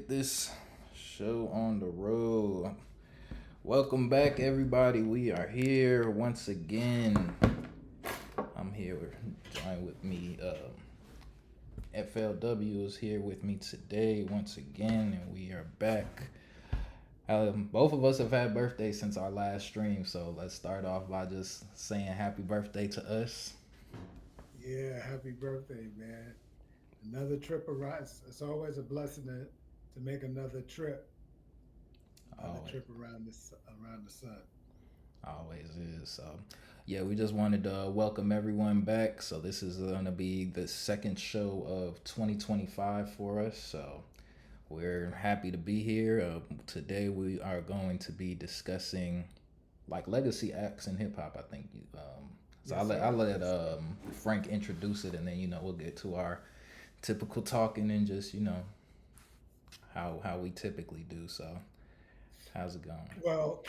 get this show on the road. Welcome back, everybody. We are here once again. I'm here, joined with me. FLW is here with me today once again, and we are back. Both of us have had birthdays since our last stream, so let's start off by just saying happy birthday to us. Yeah, happy birthday, man. Another trip around. It's always a blessing to make another Always, trip around the sun. always is. So, yeah, we just wanted to welcome everyone back. So, this is going to be the second show of 2025 for us. So, we're happy to be here. Today, we are going to be discussing like legacy acts in hip hop. I think. So Yes, I sir. let Yes, sir. Frank introduce it, and then we'll get to our typical talking and just how we typically do. So how's it going? Well,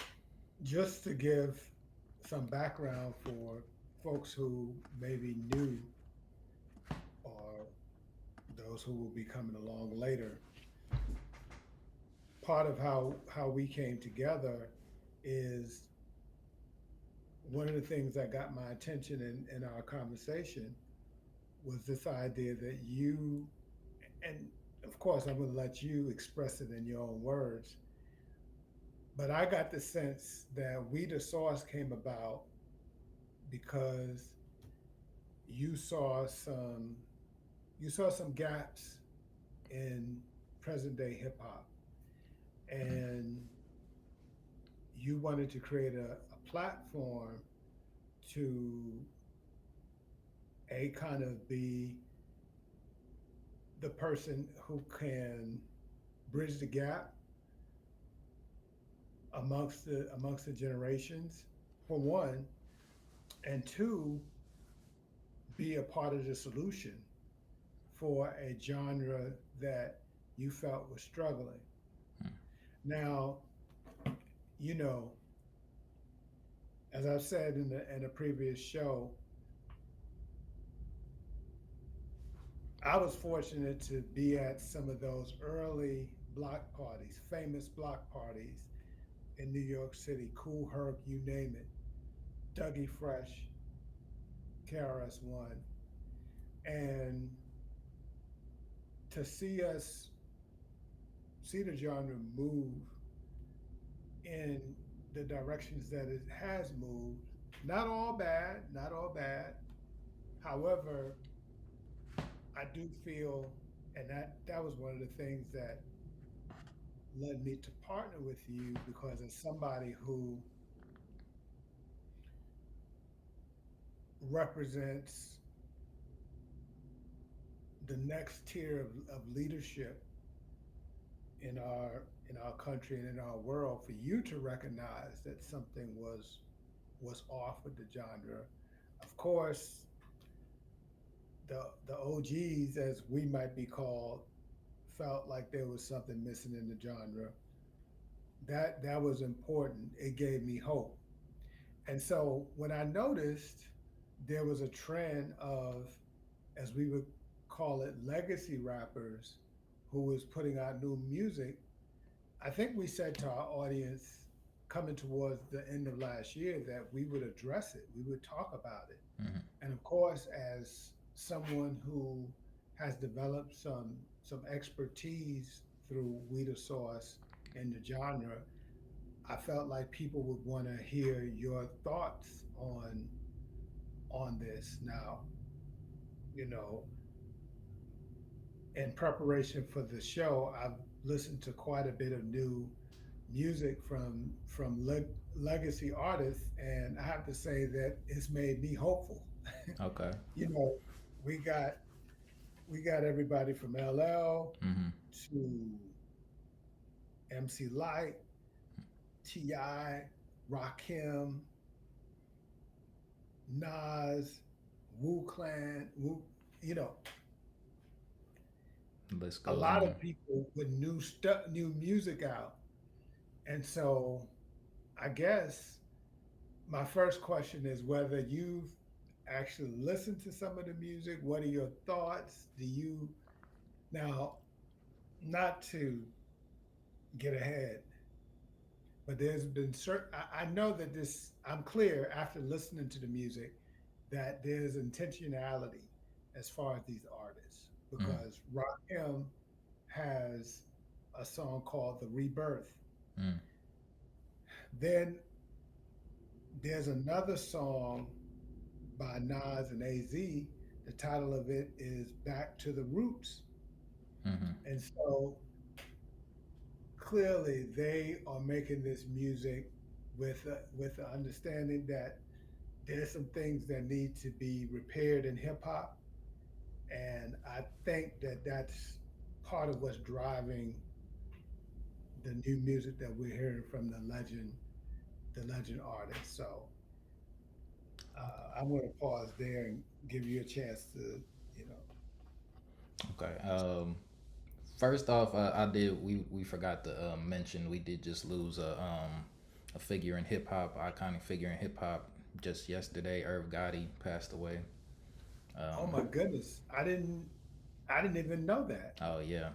just to give some background for folks who may be new or those who will be coming along later, part of how we came together is one of the things that got my attention in our conversation was this idea that you, and of course I'm going to let you express it in your own words, but I got the sense that We the Source came about because you saw some you saw some gaps in present day hip hop, and you wanted to create a platform to a kind of be the person who can bridge the gap amongst the generations, for one, and two, be a part of the solution for a genre that you felt was struggling. Now, you know, as I've said in a previous show, I was fortunate to be at some of those early block parties, famous block parties in New York City, Cool Herc, you name it, Dougie Fresh, KRS-One, and to see the genre move in the directions that it has moved. Not all bad, not all bad. However, I do feel, and that was one of the things that led me to partner with you, because as somebody who represents the next tier of leadership in our country and in our world, for you to recognize that something was off with the genre. Of course, the OGs, as we might be called, felt like there was something missing in the genre. That was important. It gave me hope. And so when I noticed there was a trend of, as we would call it, legacy rappers who was putting out new music, I think we said to our audience coming towards the end of last year that we would address it, we would talk about it. Mm-hmm. And of course, as someone who has developed some expertise through Weeder Sauce in the genre, I felt like people would want to hear your thoughts on this. Now, you know, in preparation for the show, I've listened to quite a bit of new music from legacy artists, and I have to say that it's made me hopeful. Okay. You know, we got we got everybody from LL Mm-hmm. to MC Light, Ti, Rakim, Nas, Wu Clan, Wu. You know, List a goes lot on. of people with new music out, and so I guess my first question is whether you've actually listened to some of the music. What are your thoughts? Do you now, not to? get ahead. But there's been certain, I know that this, I'm clear after listening to the music that there's intentionality as far as these artists Mm, because Rakim has a song called The Rebirth. mm, Then there's another song by Nas and AZ. The title of it is Back to the Roots. mm-hmm. And so clearly they are making this music with the understanding that there's some things that need to be repaired in hip hop, and I think that that's part of what's driving the new music that we're hearing from the legend artist. So I'm going to pause there and give you a chance to, you know, Okay. First off, I did. We forgot to mention we did just lose a figure in hip hop, iconic figure in hip hop. Just yesterday, Irv Gotti passed away. oh Um, my goodness, I didn't even know that. oh yeah,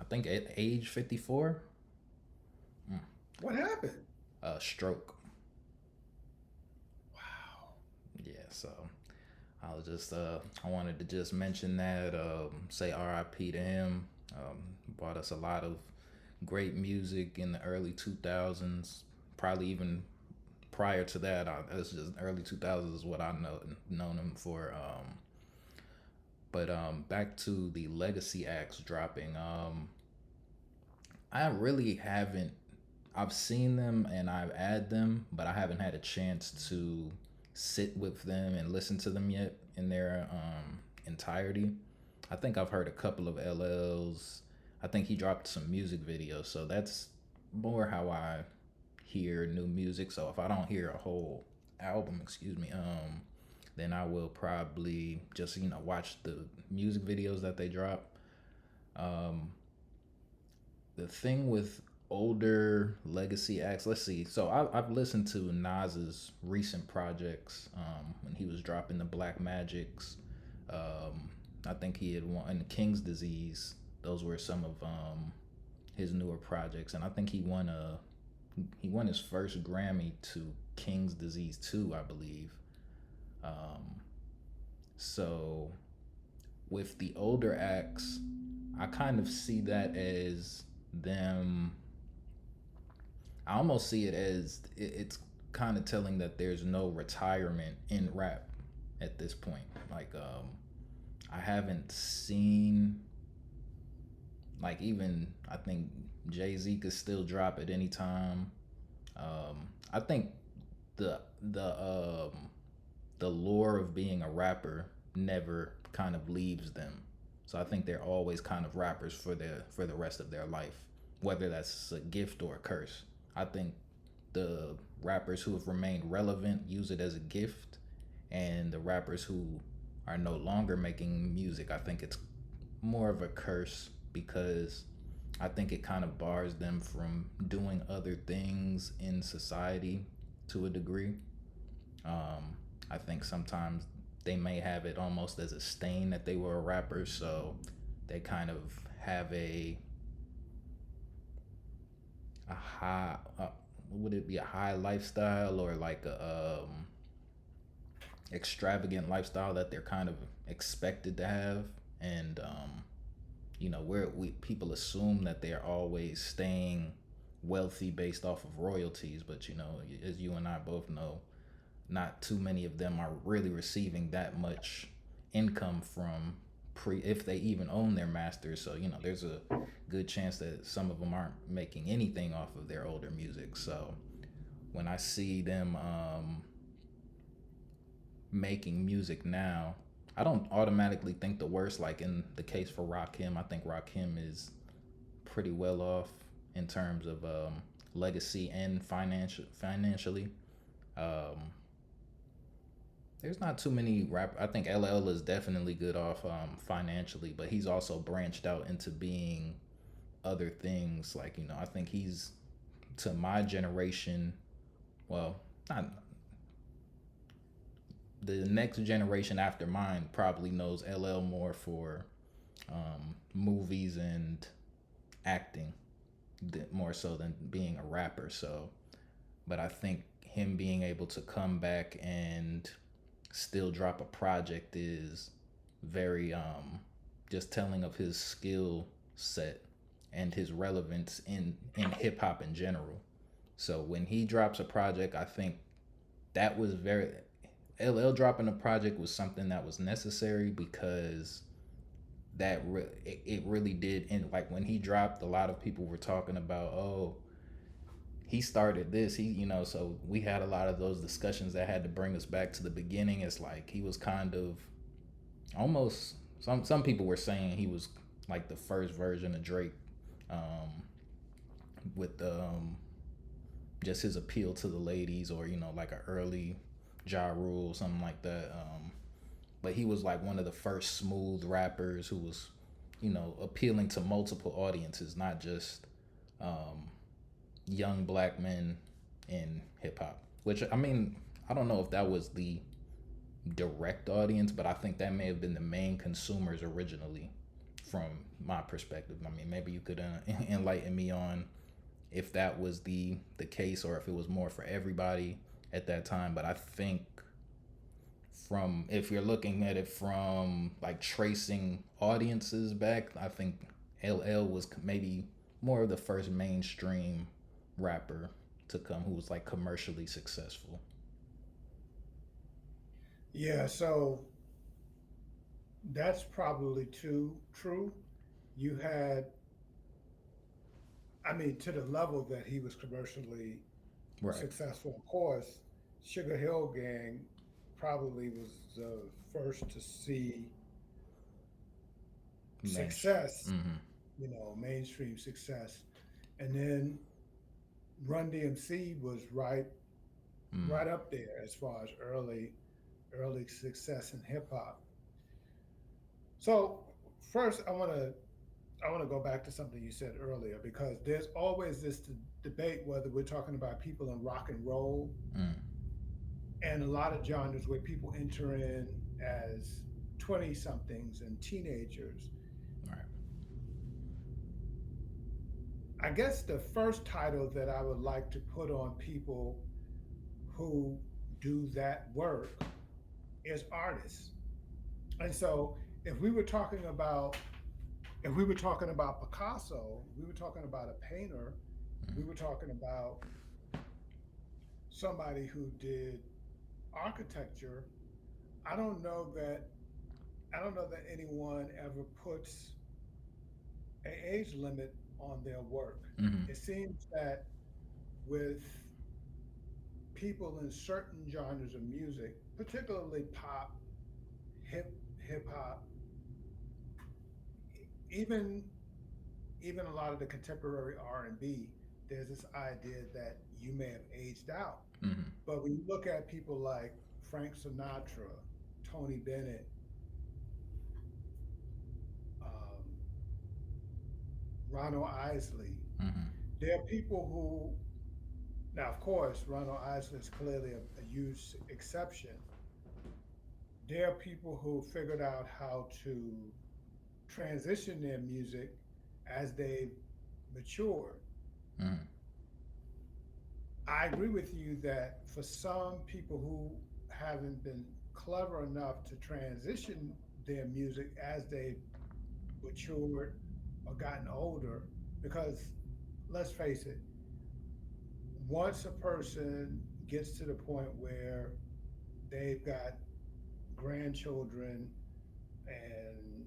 I think at age 54, What happened? stroke. Wow. Yeah, so I wanted to just mention that, say RIP to him. Brought us a lot of great music in the early 2000s, probably even prior to that. It's just early 2000s is what I known him for. But back to the legacy acts dropping. I really haven't. I've seen them and I've added them, but I haven't had a chance to sit with them and listen to them yet in their entirety. I think I've heard a couple of LLs. I think he dropped some music videos, so that's more how I hear new music. So if I don't hear a whole album, excuse me, then I will probably just watch the music videos that they drop. Um, the thing with older legacy acts, let's see. So I've listened to Nas's recent projects when he was dropping the Black Magics. I think he had won King's Disease. Those were some of his newer projects, and I think he won his first Grammy to King's Disease 2, I believe. Um, so with the older acts, I kind of see that as them. I almost see it as it's kind of telling that there's no retirement in rap at this point. Like, I haven't seen, like, even I think Jay-Z could still drop at any time. I think the the um the lure of being a rapper never kind of leaves them. So I think they're always kind of rappers for the rest of their life, whether that's a gift or a curse. I think the rappers who have remained relevant use it as a gift, and the rappers who are no longer making music, I think it's more of a curse because I think it kind of bars them from doing other things in society to a degree. Um, I think sometimes they may have it almost as a stain that they were a rapper, so they kind of have a high. Would it be a high lifestyle or like a extravagant lifestyle that they're kind of expected to have, and where we people assume that they're always staying wealthy based off of royalties, but as you and I both know, not too many of them are really receiving that much income from pre if they even own their masters. So there's a good chance that some of them aren't making anything off of their older music. So when I see them making music now, I don't automatically think the worst. Like in the case for Rakim, I think Rakim is pretty well off in terms of legacy and financially. Um, there's not too many rap. I think LL is definitely good off financially, but he's also branched out into being other things. Like I think he's to my generation. Well, not the next generation after mine probably knows LL more for movies and acting. more so than being a rapper. So, but I think him being able to come back and still drop a project is very just telling of his skill set and his relevance in hip hop in general. So when he drops a project, I think that was very LL dropping a project was something that was necessary because it really did. And like when he dropped, a lot of people were talking about, oh, he started this. So we had a lot of those discussions that had to bring us back to the beginning. It's like he was kind of almost some people were saying he was like the first version of Drake, um, with just his appeal to the ladies, or like an early Ja Rule, something like that. But he was like one of the first smooth rappers who was, appealing to multiple audiences, not just um, young black men in hip hop. Which I mean, I don't know if that was the direct audience, but I think that may have been the main consumers originally, from my perspective. I mean, maybe you could enlighten me on if that was the case, or if it was more for everybody at that time. But I think, from if you're looking at it from like tracing audiences back, I think LL was maybe more of the first mainstream rapper to come who was like commercially successful. Yeah, so that's probably too true. You had, I mean, to the level that he was commercially Right. successful, of course, Sugar Hill Gang probably was the first to see Mainstream. success, Mm-hmm. mainstream success. And then Run DMC was Mm. right up there as far as early success in hip hop. So first, I want to go back to something you said earlier, because there's always this debate whether we're talking about people in rock and roll Mm. and a lot of genres where people enter in as 20 somethings and teenagers. Right. I guess the first title that I would like to put on people who do that work is artists. And so if we were talking about if we were talking about Picasso, we were talking about a painter, Mm. we were talking about somebody who did architecture. I don't know that I don't know that anyone ever puts an age limit on their work. Mm-hmm. It seems that with people in certain genres of music, particularly pop, hip hop, even even a lot of the contemporary R&B, there's this idea that you may have aged out. Mm-hmm. But when you look at people like Frank Sinatra, Tony Bennett, um, Ronald Isley, Mm-hmm. there are people who, now of course, Ronald Isley is clearly a huge exception. There are people who figured out how to transition their music as they matured. Mm-hmm. I agree with you that for some people who haven't been clever enough to transition their music as they matured or gotten older, because let's face it, once a person gets to the point where they've got grandchildren, and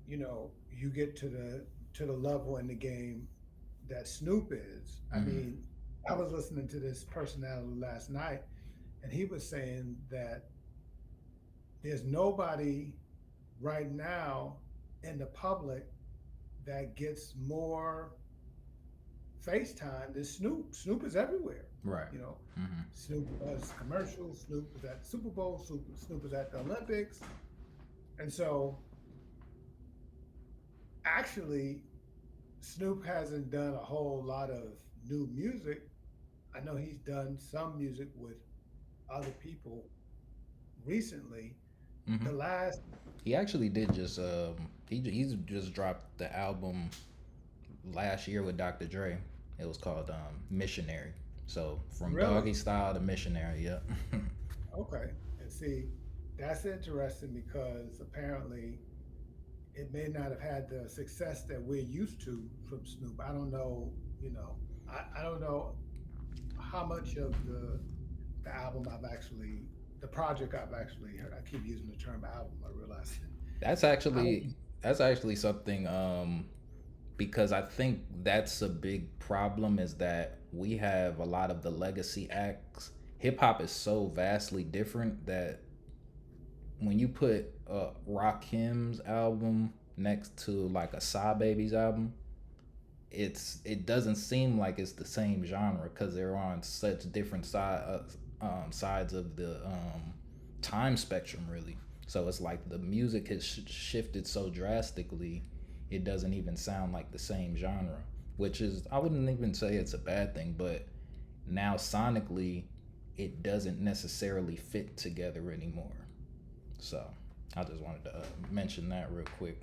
you get to the level in the game that Snoop is. I Mm-hmm. mean, I was listening to this personality last night, and he was saying that there's nobody right now in the public that gets more FaceTime than Snoop. Snoop is everywhere. Right. You know, Mm-hmm. Snoop does commercials. Snoop is at the Super Bowl. Snoop is at the Olympics. And so, actually, Snoop hasn't done a whole lot of new music. I know he's done some music with other people recently. Mm-hmm. The last, He actually did just he's just dropped the album last year with Dr. Dre. It was called Missionary. So from Really? Doggy Style to Missionary. Yep. Okay. And see, that's interesting because apparently it may not have had the success that we're used to from Snoop. I don't know, you know, I don't know how much of the album I've actually, the project I've actually heard. I keep using the term album. I realize that's I actually don't. that's actually something because I think that's a big problem is that we have a lot of the legacy acts. Hip hop is so vastly different that when you put Rakim's album next to like a Sa Baby's album, it doesn't seem like it's the same genre because they're on such different sides of the time spectrum, really. So it's like the music has shifted so drastically, it doesn't even sound like the same genre. Which is, I wouldn't even say it's a bad thing, but now sonically, it doesn't necessarily fit together anymore. So I just wanted to mention that real quick.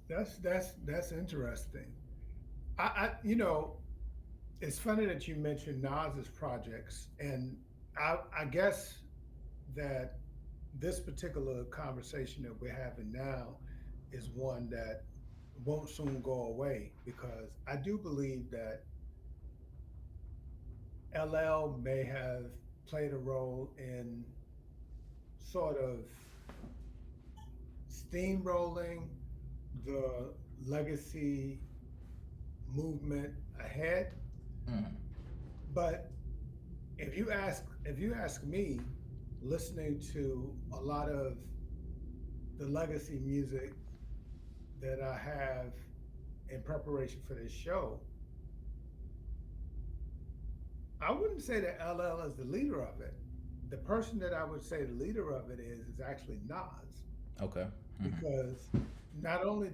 That's interesting. You know, it's funny that you mentioned Nas's projects, and I guess that this particular conversation that we're having now is one that won't soon go away because I do believe that LL may have played a role in sort of steamrolling the legacy movement ahead. Mm. But if you ask me, listening to a lot of the legacy music that I have in preparation for this show, I wouldn't say that LL is the leader of it. The person that I would say the leader of it is actually Nas, Okay. Mm-hmm. because not only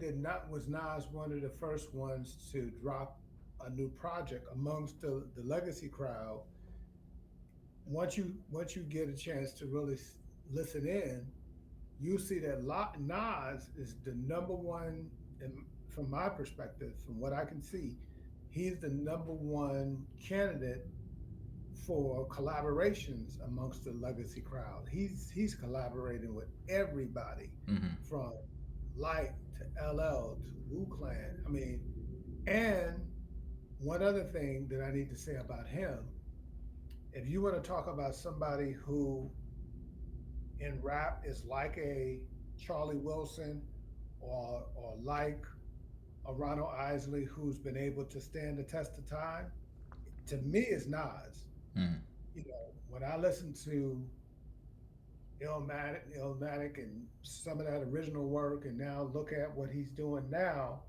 was Nas one of the first ones to drop a new project amongst the legacy crowd. Once you get a chance to really listen in, you see that Nas is the number one, and from my perspective, from what I can see, he's the number one candidate for collaborations amongst the legacy crowd. He's collaborating with everybody, Mm-hmm. from Lyte to LL to Wu Clan. I mean, and one other thing that I need to say about him, if you want to talk about somebody who in rap is like a Charlie Wilson, or like a Ronald Isley who's been able to stand the test of time, to me is Nas. Mm-hmm. You know, when I listen to Illmatic and some of that original work, and now look at what he's doing now,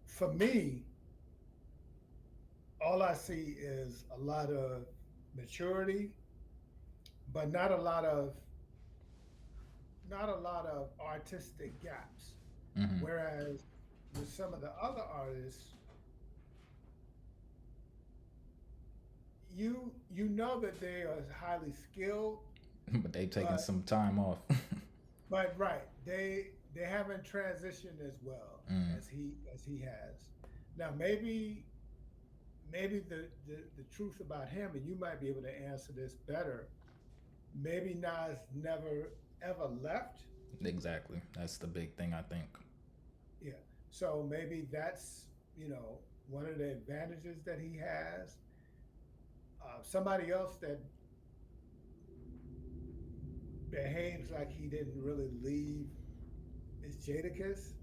for me, all I see is a lot of maturity, but not a lot of artistic gaps. Mm-hmm. Whereas with some of the other artists, you know that they are highly skilled, But they've taken but some time off. right, they haven't transitioned as well Mm. as he has. Now maybe the truth about him, and you might be able to answer this better. Maybe Nas never ever left. Exactly. That's the big thing, I think. Yeah. So maybe that's, one of the advantages that he has. Somebody else that behaves like he didn't really leave is Jadakiss.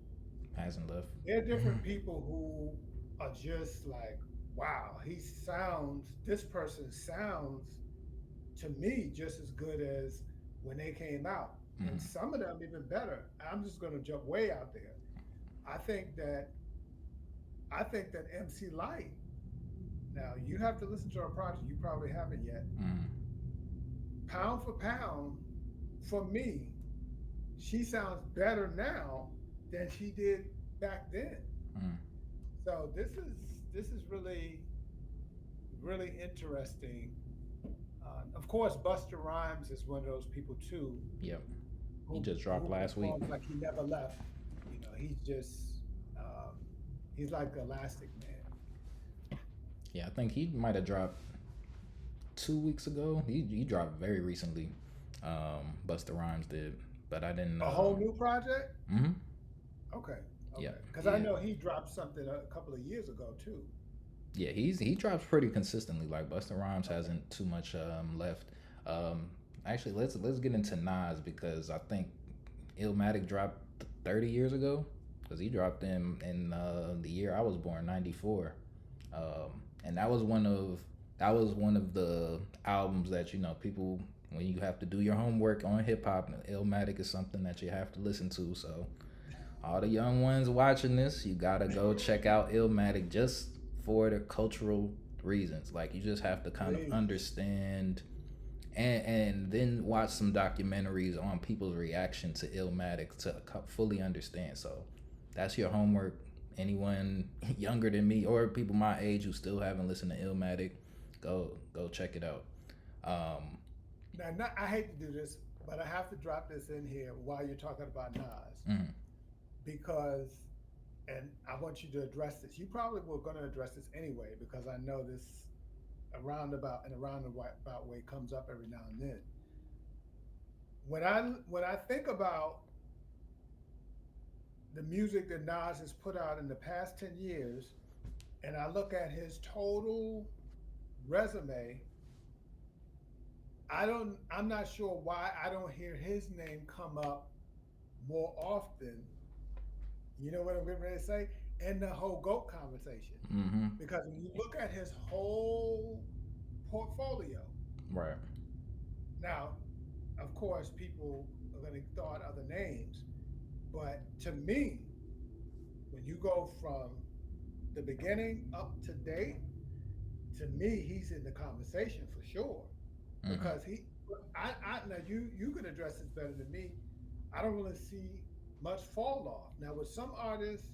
Hasn't left. There are different people who are just like, wow, this person sounds to me just as good as when they came out. And Mm-hmm. some of them even better. I'm just going to jump way out there. I think that I think that MC Light. Now you have to listen to our project. You probably haven't yet. Mm-hmm. Pound for pound, for me, she sounds better now than she did back then. Mm-hmm. So this is really interesting. Of course, Buster Rhymes is one of those people too, Yep. He who just dropped who last week. performs like he never left. He's just, He's like Elastic Man. Yeah, I think he might have dropped 2 weeks ago. He dropped very recently. Busta Rhymes did, but I didn't. A whole new project? Mhm. Okay, Yeah, okay. Because I yeah, know he dropped something a couple of years ago too. yeah. He drops pretty consistently. Like Busta Rhymes Okay. hasn't too much left. Um, Actually, let's get into Nas because I think Illmatic dropped 30 years ago because he dropped them in the year I was born, '94, and that was one of the albums that people when you have to do your homework on hip hop. Illmatic is something that you have to listen to. So all the young ones watching this, you gotta go check out Illmatic just for the cultural reasons. Like you just have to kind of Please. understand and then watch some documentaries on people's reaction to Illmatic to fully understand. So that's your homework. Anyone younger than me or people my age who still haven't listened to Illmatic, go check it out. Um, Now, not, I hate to do this, but I have to drop this in here while you're talking about Nas mm, because, and I want you to address this. You probably were going to address this anyway because I know this a roundabout way comes up every now and then. When I think about the music that Nas has put out in the past 10 years, and I look at his total resume, I'm not sure why I don't hear his name come up more often. You know what I'm getting ready to say? In the whole GOAT conversation. mm-hmm, Because when you look at his whole portfolio, right. now, of course, people are going to throw out other names, but to me, when you go from the beginning up to date, to me, he's in the conversation for sure. Mm-hmm. Because I now you can address this better than me. I don't really see much fall off. Now with some artists,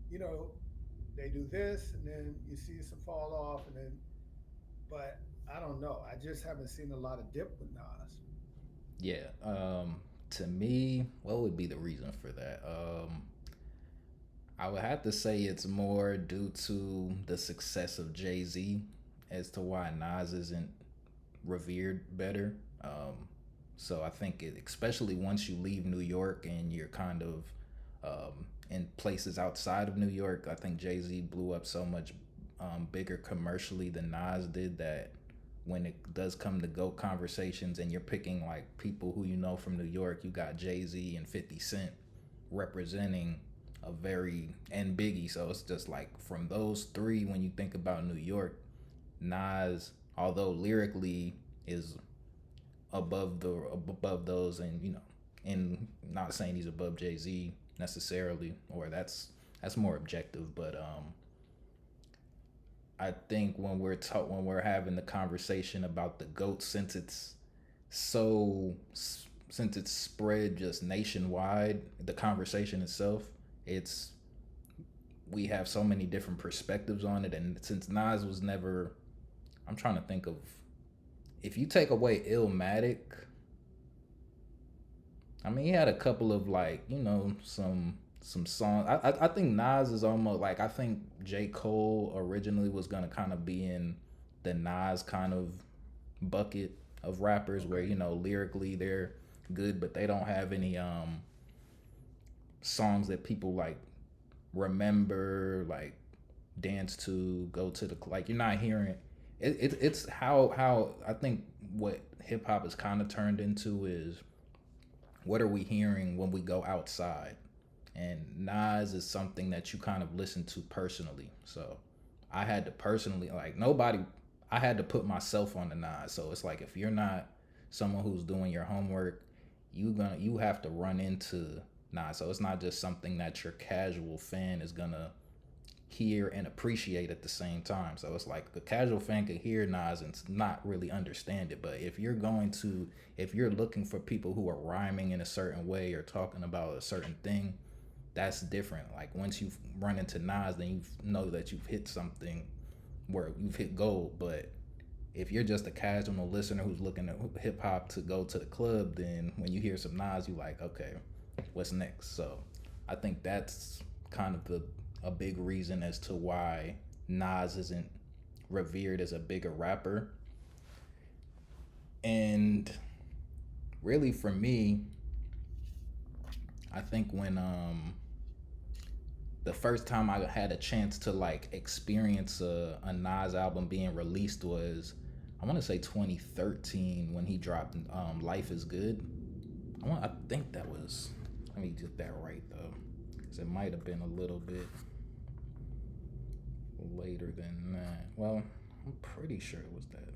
you know, they do this and then you see some fall off and then, but I don't know. I just haven't seen a lot of dip with Nas. Yeah. To me, what would be the reason for that? I would have to say it's more due to the success of Jay Z as to why Nas isn't revered better. So I think especially once you leave New York and you're kind of in places outside of New York, I think Jay Z blew up so much bigger commercially than Nas did that when it does come to GOAT conversations and you're picking like people who you know from New York, you got Jay Z and 50 Cent representing a very and Biggie. So it's just like from those three, when you think about New York, Nas, although lyrically is above those, and and not saying he's above Jay Z necessarily, or that's more objective, but I think when we're having the conversation about the goat, so since it's spread just nationwide, the conversation itself, it's we have so many different perspectives on it, and since Nas was never, I'm trying to think of if you take away Illmatic, I mean, he had a couple of like some songs. I think Nas is almost like I think J Cole originally was gonna kind of be in the Nas kind of bucket of rappers where Okay. lyrically they're good, but they don't have any songs that people like remember, like dance to, go to the like. You're not hearing it's how I think what hip hop is kind of turned into is what are we hearing when we go outside? And Nas is something that you kind of listen to personally. So I had to personally like nobody. I had to put myself on the Nas. So it's like if you're not someone who's doing your homework, you have to run into Nas. So it's not just something that your casual fan is gonna hear and appreciate at the same time. So it's like the casual fan could hear Nas and not really understand it. But if you're looking for people who are rhyming in a certain way or talking about a certain thing, that's different. Like once you run into Nas, then you know that you've hit something where you've hit gold. But if you're just a casual listener who's looking at hip hop to go to the club, then when you hear some Nas, you like, okay, what's next? So I think that's kind of the a big reason as to why Nas isn't revered as a bigger rapper. And really, for me, I think when the first time I had a chance to like experience a Nas album being released was, I want to say 2013 when he dropped Life Is Good. I think that was, let me get that right though, because it might have been a little bit later than that. Well, I'm pretty sure it was that.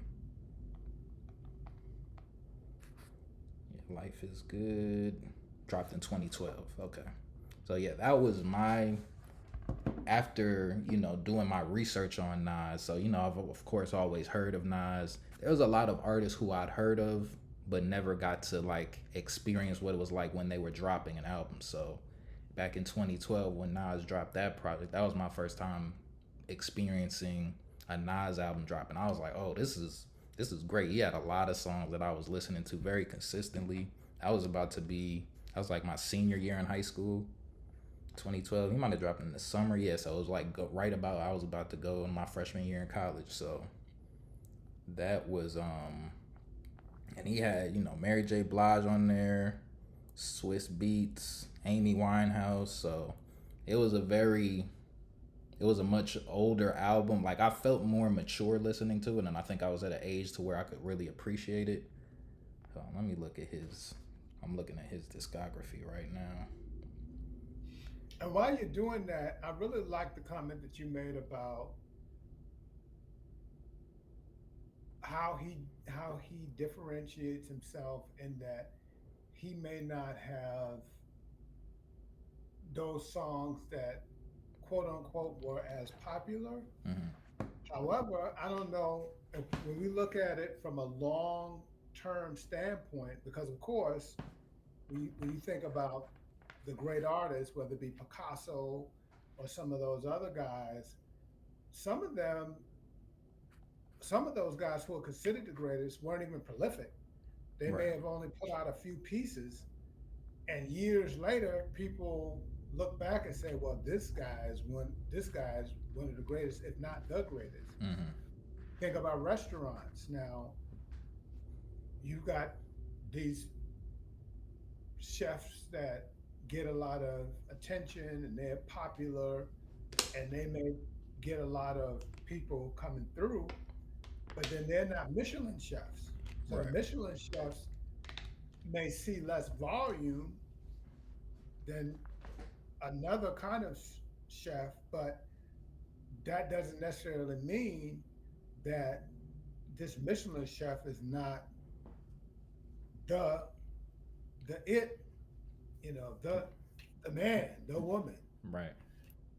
Yeah, Life Is Good dropped in 2012. Okay. So yeah, that was my, after doing my research on Nas. So I've of course always heard of Nas. There was a lot of artists who I'd heard of, but never got to like experience what it was like when they were dropping an album. So back in 2012 when Nas dropped that project, that was my first time experiencing a Nas album dropping. I was like, oh, this is great. He had a lot of songs that I was listening to very consistently. I was like my senior year in high school, 2012. He might have dropped in the summer. Yeah, so it was like right about, I was about to go in my freshman year in college. So that was and he had Mary J. Blige on there, Swiss Beats, Amy Winehouse. So it was a very, it was a much older album. Like I felt more mature listening to it, and I think I was at an age to where I could really appreciate it. So let me look at his. I'm looking at his discography right now. And while you're doing that, I really like the comment that you made about how he differentiates himself in that he may not have those songs that quote unquote were as popular. Hmm. However, I don't know if when we look at it from a long term standpoint, because of course, when you think about the great artists, whether it be Picasso or some of those other guys, some of them, some of those guys who are considered the greatest weren't even prolific. They may Right. have only put out a few pieces, and years later, people look back and say, "Well, this guy's one. This guy's one of the greatest, if not the greatest." Hmm. Think about restaurants. Now, you've got these chefs that get a lot of attention and they're popular and they may get a lot of people coming through, but then they're not Michelin chefs. So the Right. Michelin chefs may see less volume than another kind of chef, but that doesn't necessarily mean that this Michelin chef is not the it, the man, the woman. Right.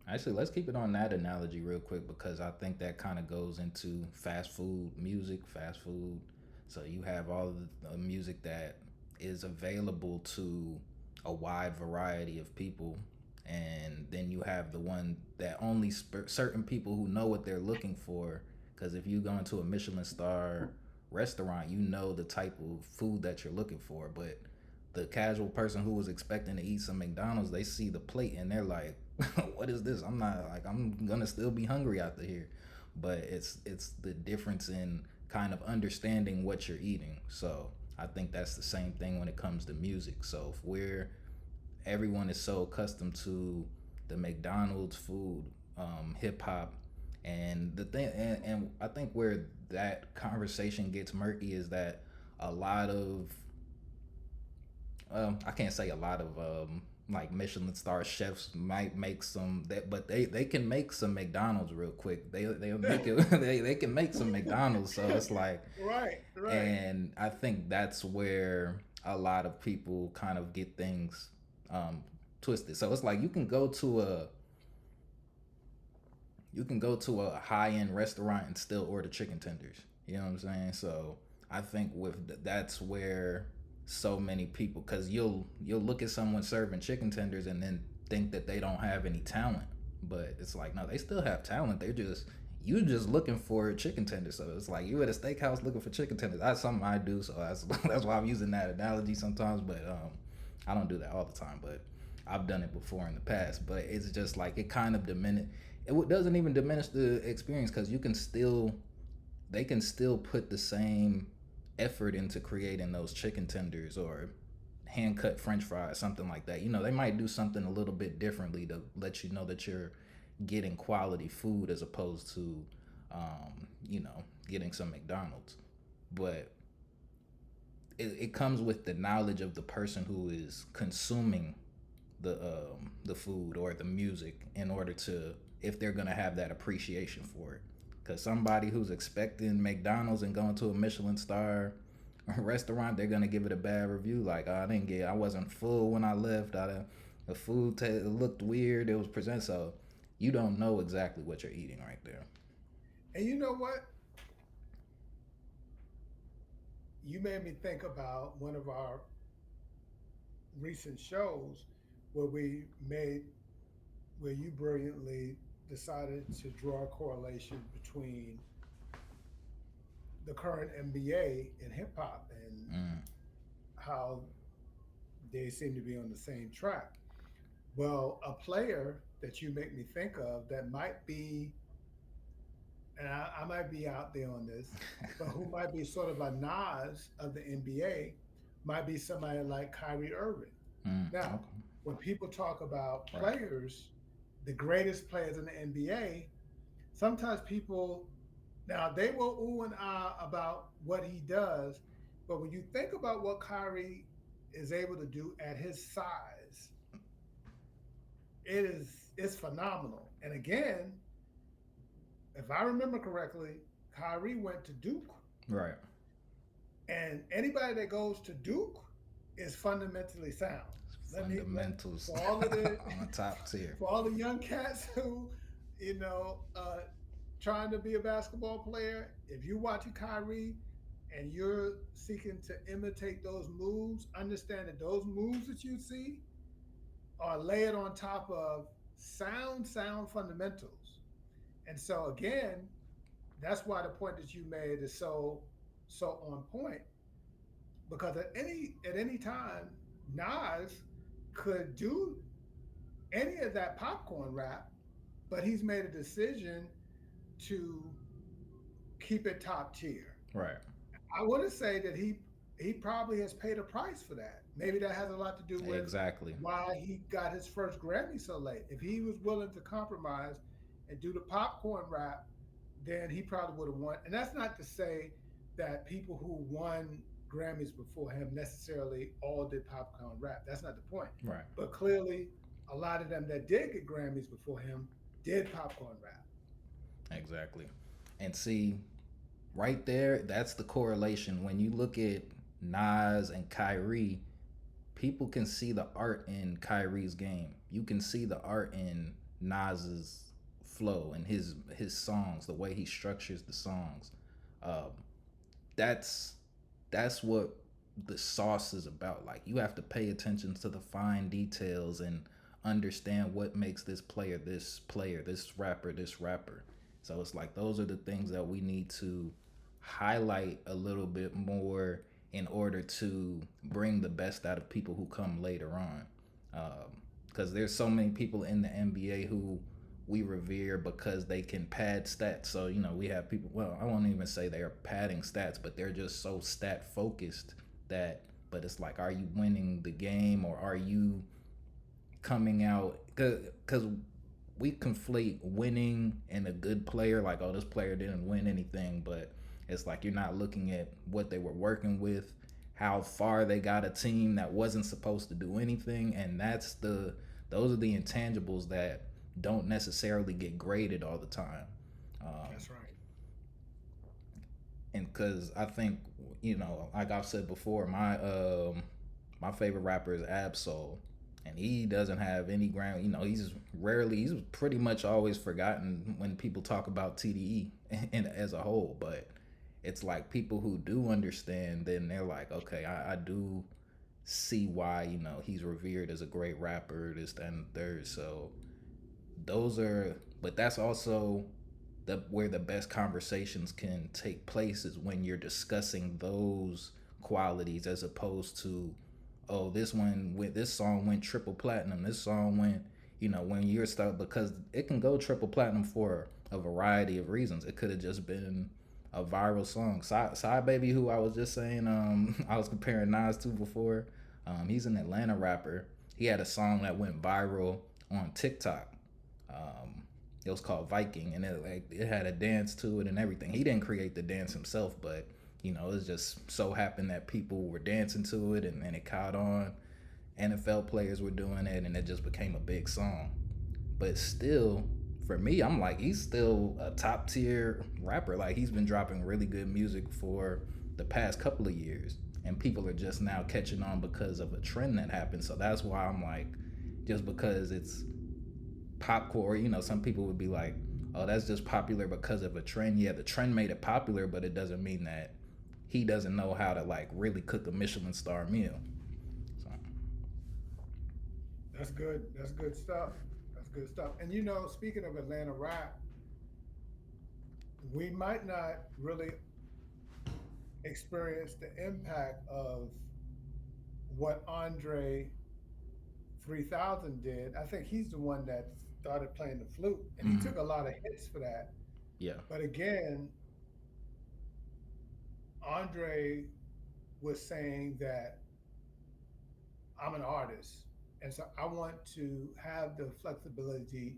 Actually, let's keep it on that analogy real quick because I think that kind of goes into fast food music, fast food. So you have all of the music that is available to a wide variety of people, and then you have the one that only certain people who know what they're looking for. Because if you go into a Michelin star restaurant, you know the type of food that you're looking for, but the casual person who was expecting to eat some McDonald's, they see the plate and they're like, "What is this? I'm not like I'm gonna still be hungry after here." But it's the difference in kind of understanding what you're eating. So I think that's the same thing when it comes to music. So if we're everyone is so accustomed to the McDonald's food, hip hop, and the thing, and I think where that conversation gets murky is that a lot of I can't say a lot of like Michelin star chefs might make some that, but they can make some McDonald's real quick. They'll make it. They can make some McDonald's. So it's like, Right, right. and I think that's where a lot of people kind of get things twisted. So it's like you can go to a high end restaurant and still order chicken tenders. You know what I'm saying? So I think that's where so many people, because you'll look at someone serving chicken tenders and then think that they don't have any talent, but it's like no, they still have talent. They're just you just looking for chicken tenders. So it's like you at a steakhouse looking for chicken tenders. That's something I do. So that's that's why I'm using that analogy sometimes. But I don't do that all the time. But I've done it before in the past, but it's just like it kind of diminish. Doesn't even diminish the experience because you can still they can still put the same effort into creating those chicken tenders or hand cut French fries, something like that. You know, they might do something a little bit differently to let you know that you're getting quality food as opposed to, you know, getting some McDonald's. But it comes with the knowledge of the person who is consuming the food or the music in order to if they're gonna have that appreciation for it. Because somebody who's expecting McDonald's and going to a Michelin star restaurant, they're gonna give it a bad review. Like, oh, I wasn't full when I left. The food looked weird. It was presented so you don't know exactly what you're eating right there. And you know what? You made me think about one of our recent shows where we made where you brilliantly decided to draw a correlation between the current NBA and hip hop and Mm, how they seem to be on the same track. Well, a player that you make me think of that might be, and I might be out there on this, but who might be sort of a Nas of the NBA might be somebody like Kyrie Irving. Now, okay. when people talk about Right. players, the greatest players in the NBA, sometimes people now they will ooh and ah about what he does, but when you think about what Kyrie is able to do at his size, it's phenomenal. And again, if I remember correctly, Kyrie went to Duke, Right. and anybody that goes to Duke is fundamentally sound. Let Fundamentals for all of the on the top tier. for all the young cats who, you know, trying to be a basketball player, if you're watching Kyrie and you're seeking to imitate those moves, understand that those moves that you see are layered on top of sound fundamentals. And so again, that's why the point that you made is so on point because at any time, Nas could do any of that popcorn rap, but he's made a decision to keep it top tier. Right. I want to say that he probably has paid a price for that. Maybe that has a lot to do with Exactly. why he got his first Grammy so late. If he was willing to compromise and do the popcorn rap, then he probably would have won. And that's not to say that people who won Grammys before him necessarily all did popcorn rap. That's not the point. Right. But clearly, a lot of them that did get Grammys before him did popcorn rap. Exactly. And see, right there, that's the correlation. When you look at Nas and Kyrie, people can see the art in Kyrie's game. You can see the art in Nas's flow and his songs, the way he structures the songs. Um, that's that's what the sauce is about. Like you have to pay attention to the fine details and understand what makes this player, this rapper. So it's like those are the things that we need to highlight a little bit more in order to bring the best out of people who come later on. Because there's so many people in the NBA who we revere because they can pad stats. So, you know, we have people, well, I won't even say they're padding stats, but they're just so stat focused that, but it's like, are you winning the game or are you coming out? Because we conflate winning and a good player, like, oh, this player didn't win anything, but it's like you're not looking at what they were working with, how far they got a team that wasn't supposed to do anything, and those are the intangibles that don't necessarily get graded all the time. Um, That's right. and because I think like I've said before, my favorite rapper is Absol, and he doesn't have any ground. He's pretty much always forgotten when people talk about TDE and as a whole. But it's like people who do understand, then they're like, okay, I do see why he's revered as a great rapper, this that, and the third. So those are, but that's also where the best conversations can take place is when you're discussing those qualities as opposed to oh, this song went triple platinum. This song went, when you're stuck, because it can go triple platinum for a variety of reasons. It could have just been a viral song. Side Baby, who I was just saying, I was comparing Nas to before. He's an Atlanta rapper. He had a song that went viral on TikTok. Um, it was called Viking, and it had a dance to it and everything. He didn't create the dance himself, but it was just so happened that people were dancing to it, and it caught on. NFL players were doing it, and it just became a big song. But still, for me, I'm like, he's still a top tier rapper. Like, he's been dropping really good music for the past couple of years, and people are just now catching on because of a trend that happened. So that's why I'm like, just because it's popcorn, some people would be like, oh, that's just popular because of a trend. Yeah, the trend made it popular, but it doesn't mean that he doesn't know how to like really cook a Michelin star meal. So, That's good. That's good stuff. That's good stuff. And speaking of Atlanta rap, we might not really experience the impact of what Andre 3000 did. I think he's the one that started playing the flute, and he mm-hmm. took a lot of hits for that. Yeah. But again, Andre was saying that I'm an artist. And so I want to have the flexibility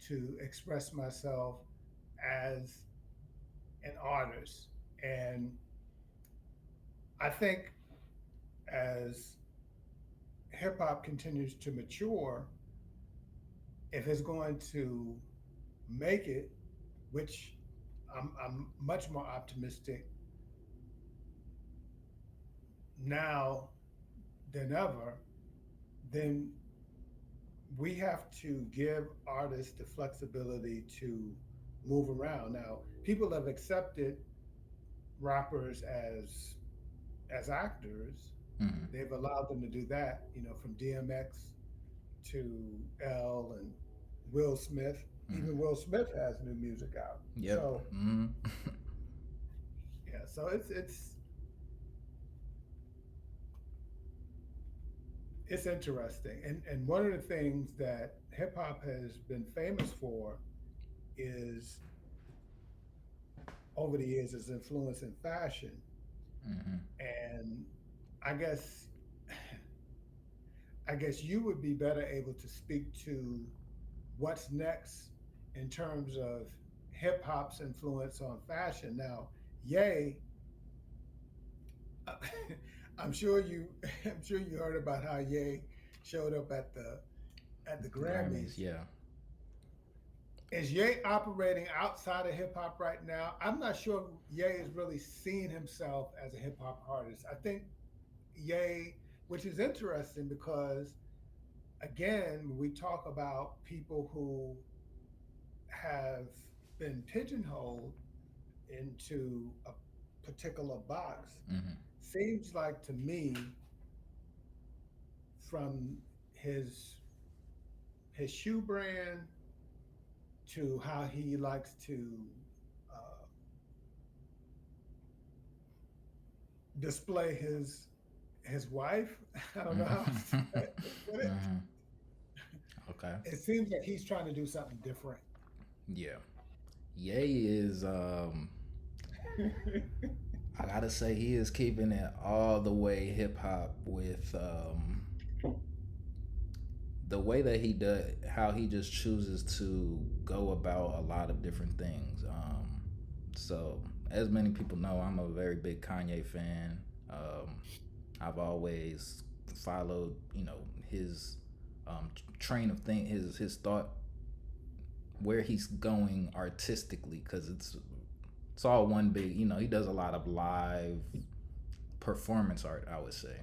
to express myself as an artist. And I think as hip hop continues to mature, if it's going to make it, which I'm much more optimistic now than ever, then we have to give artists the flexibility to move around. Now, people have accepted rappers as actors. Mm-hmm. They've allowed them to do that, from DMX to L and Will Smith. Mm-hmm. Even Will Smith has new music out. Yep. So Mm-hmm. yeah, so it's interesting. And one of the things that hip hop has been famous for is over the years is influence in fashion. Mm-hmm. And I guess I guess you would be better able to speak to what's next in terms of hip hop's influence on fashion. Now, Ye, I'm sure you I'm sure you heard about how Ye showed up at the Grammys. Grammys. Yeah. Is Ye operating outside of hip hop right now? I'm not sure if Ye is really seeing himself as a hip hop artist. I think Ye, which is interesting because again, when we talk about people who have been pigeonholed into a particular box, Mm-hmm. seems like to me from his his shoe brand to how he likes to uh, display his wife. I don't know how else Mm-hmm. to put it. Mm-hmm. Okay. It seems like he's trying to do something different. Yeah. Ye is I gotta say he is keeping it all the way hip hop with the way that he does, how he just chooses to go about a lot of different things. So, as many people know, I'm a very big Kanye fan. Um, I've always followed, his train of thing, his thought, where he's going artistically, because it's all one big. He does a lot of live performance art, I would say.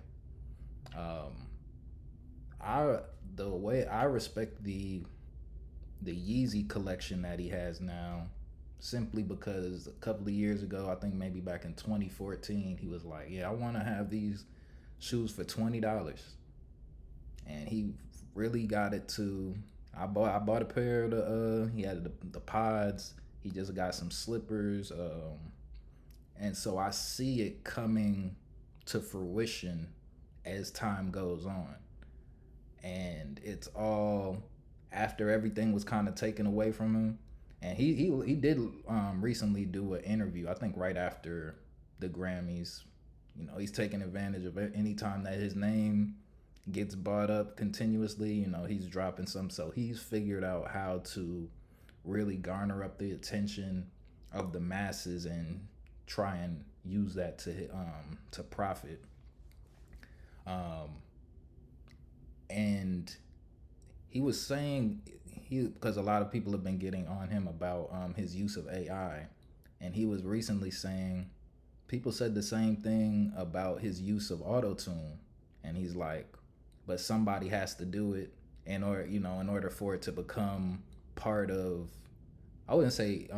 Um, I the way I respect the Yeezy collection that he has now, simply because a couple of years ago, I think maybe back in 2014, he was like, "Yeah, I want to have these shoes for $20," and he really got it to. I bought a pair of he had the pods. He just got some slippers, and so I see it coming to fruition as time goes on. And it's all after everything was kind of taken away from him. And he did recently do an interview, I think right after the Grammys. You know, he's taking advantage of it. Any time that his name gets brought up continuously, you know, he's dropping some. So he's figured out how to really garner up the attention of the masses and try and use that to profit. Um, and he was saying he because a lot of people have been getting on him about his use of AI, and he was recently saying people said the same thing about his use of auto tune, and he's like, but somebody has to do it in order for it to become part of, I wouldn't say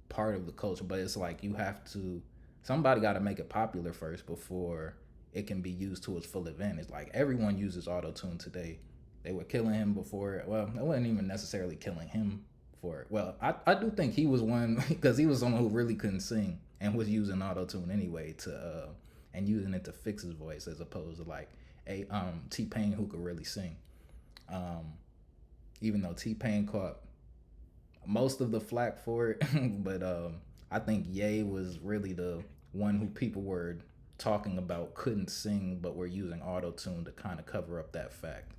part of the culture, but it's like you have to, somebody got to make it popular first before it can be used to its full advantage. Like everyone uses auto tune today. They were killing him before. Well, it wasn't even necessarily killing him for it. Well, I do think he was one because he was someone who really couldn't sing and was using auto tune anyway to and using it to fix his voice as opposed to like a T Pain who could really sing. Um, Even though T Pain caught most of the flack for it, but I think Ye was really the one who people were talking about couldn't sing, but were using auto tune to kind of cover up that fact.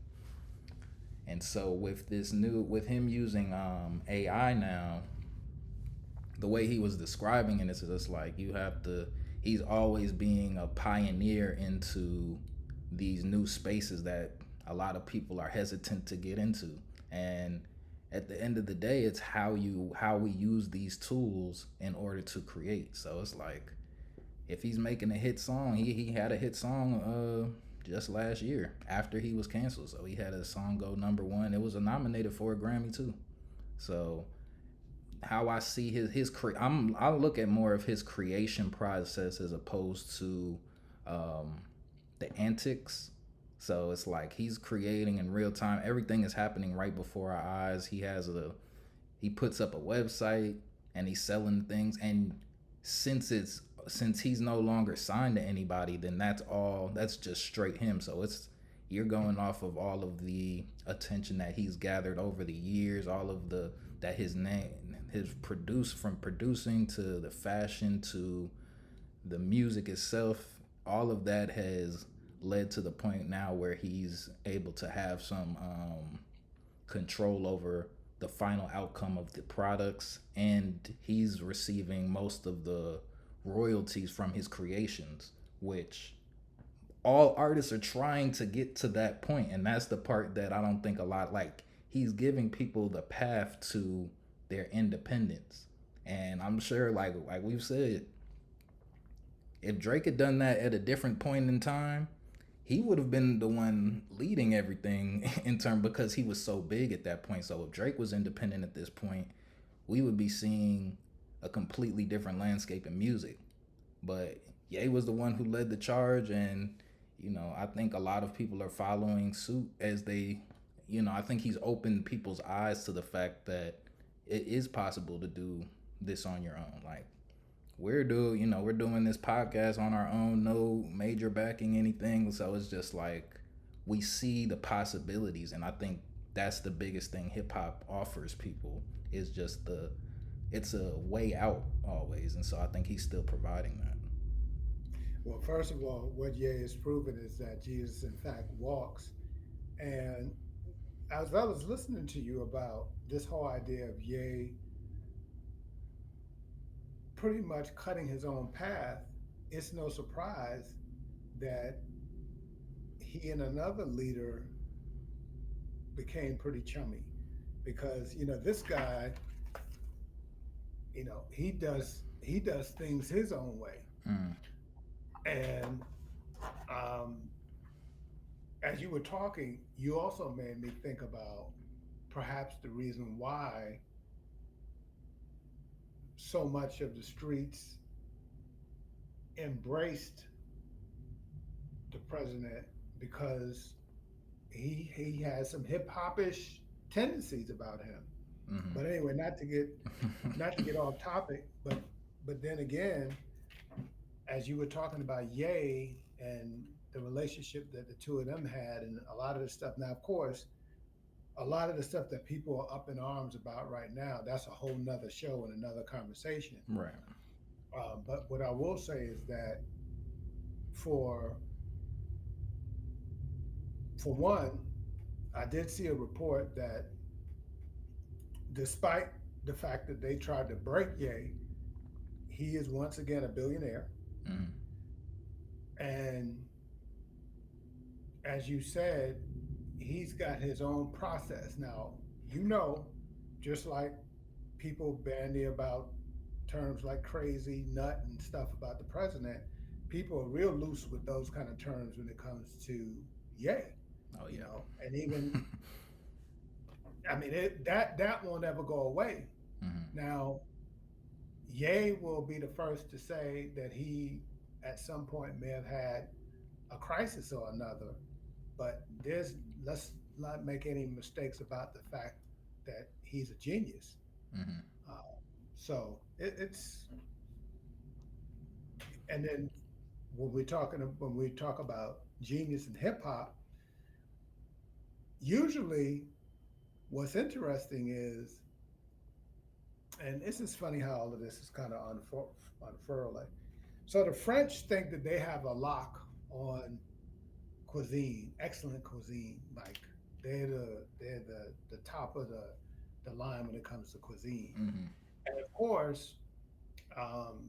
And so with him using AI now, the way he was describing it is just like you have to. He's always being a pioneer into these new spaces that a lot of people are hesitant to get into, and at the end of the day, it's how we use these tools in order to create. So it's like if he's making a hit song, he had a hit song just last year after he was canceled. So he had a song go number 1. It was nominated for a Grammy too. So how I see I look at more of his creation process as opposed to um, the antics. So it's like he's creating in real time. Everything is happening right before our eyes. He puts up a website and he's selling things, and since he's no longer signed to anybody, then that's just straight him. So it's you're going off of all of the attention that he's gathered over the years, all of the that his name his produce from producing to the fashion to the music itself, all of that has led to the point now where he's able to have some control over the final outcome of the products, and he's receiving most of the royalties from his creations, which all artists are trying to get to that point. And that's the part that I don't think a lot, like he's giving people the path to their independence. And I'm sure like we've said, if Drake had done that at a different point in time, he would have been the one leading everything in turn because he was so big at that point. So if Drake was independent at this point, we would be seeing a completely different landscape in music. But Ye was the one who led the charge, and I think a lot of people are following suit as I think he's opened people's eyes to the fact that it is possible to do this on your own. Like we're doing this podcast on our own, no major backing anything. So it's just like we see the possibilities, and I think that's the biggest thing hip hop offers people is just it's a way out always, and so I think he's still providing that. Well, first of all, what Ye has proven is that Jesus, in fact, walks. And as I was listening to you about this whole idea of Ye pretty much cutting his own path, it's no surprise that he and another leader became pretty chummy because this guy, he does things his own way. Mm. And um, as you were talking, you also made me think about perhaps the reason why so much of the streets embraced the president because he has some hip hopish tendencies about him. But anyway, not to get off topic, but then again, as you were talking about Ye and the relationship that the two of them had, and a lot of the stuff. Now, of course, a lot of the stuff that people are up in arms about right now, that's a whole nother show and another conversation. Right. But what I will say is that for for one, I did see a report that despite the fact that they tried to break Ye, he is once again a billionaire. Mm-hmm. And as you said, he's got his own process. Now, you know, just like people bandy about terms like crazy, nut, and stuff about the president, people are real loose with those kind of terms when it comes to Ye, Oh you yeah. know, and even, I mean, that won't ever go away. Mm-hmm. Now, Ye will be the first to say that he, at some point, may have had a crisis or another, but let's not make any mistakes about the fact that he's a genius. Mm-hmm. Uh, so it's and then when we talk about genius in hip hop, usually what's interesting is, and this is funny how all of this is kind of unfurling. So the French think that they have a lock on cuisine, excellent cuisine. Like they're the top of the line when it comes to cuisine. Mm-hmm. And of course, um,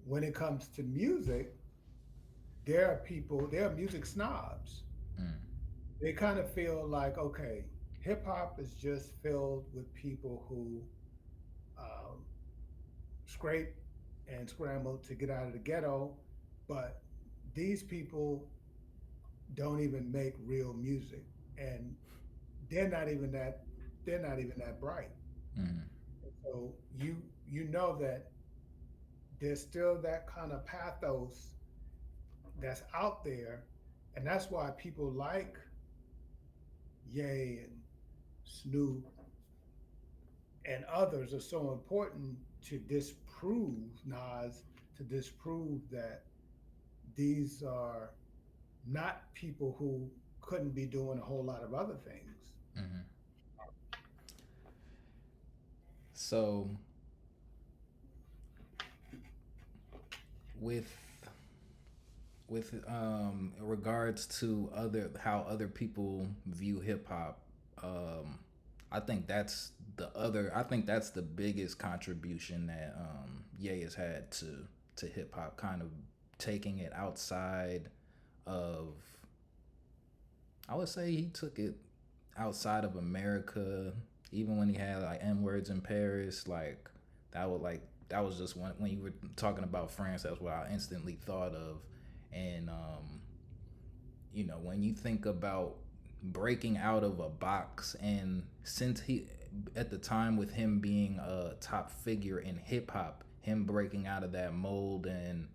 when it comes to music, there are music snobs. Mm-hmm. They kind of feel like, okay, hip hop is just filled with people who um, scrape and scramble to get out of the ghetto, but these people don't even make real music, and they're not even that they're not even that bright. Mm-hmm. So you know that there's still that kind of pathos that's out there, and that's why people like Ye and Snoop and others are so important to disprove Nas, to disprove that these are not people who couldn't be doing a whole lot of other things. Mm-hmm. So with regards to other how other people view hip hop, um, I think that's the biggest contribution that Ye has had to hip hop, kind of taking it outside of, I would say he took it outside of America, even when he had like N words in Paris, that was just when you were talking about France, that's what I instantly thought of. And when you think about breaking out of a box, and since he at the time with him being a top figure in hip hop, him breaking out of that mold and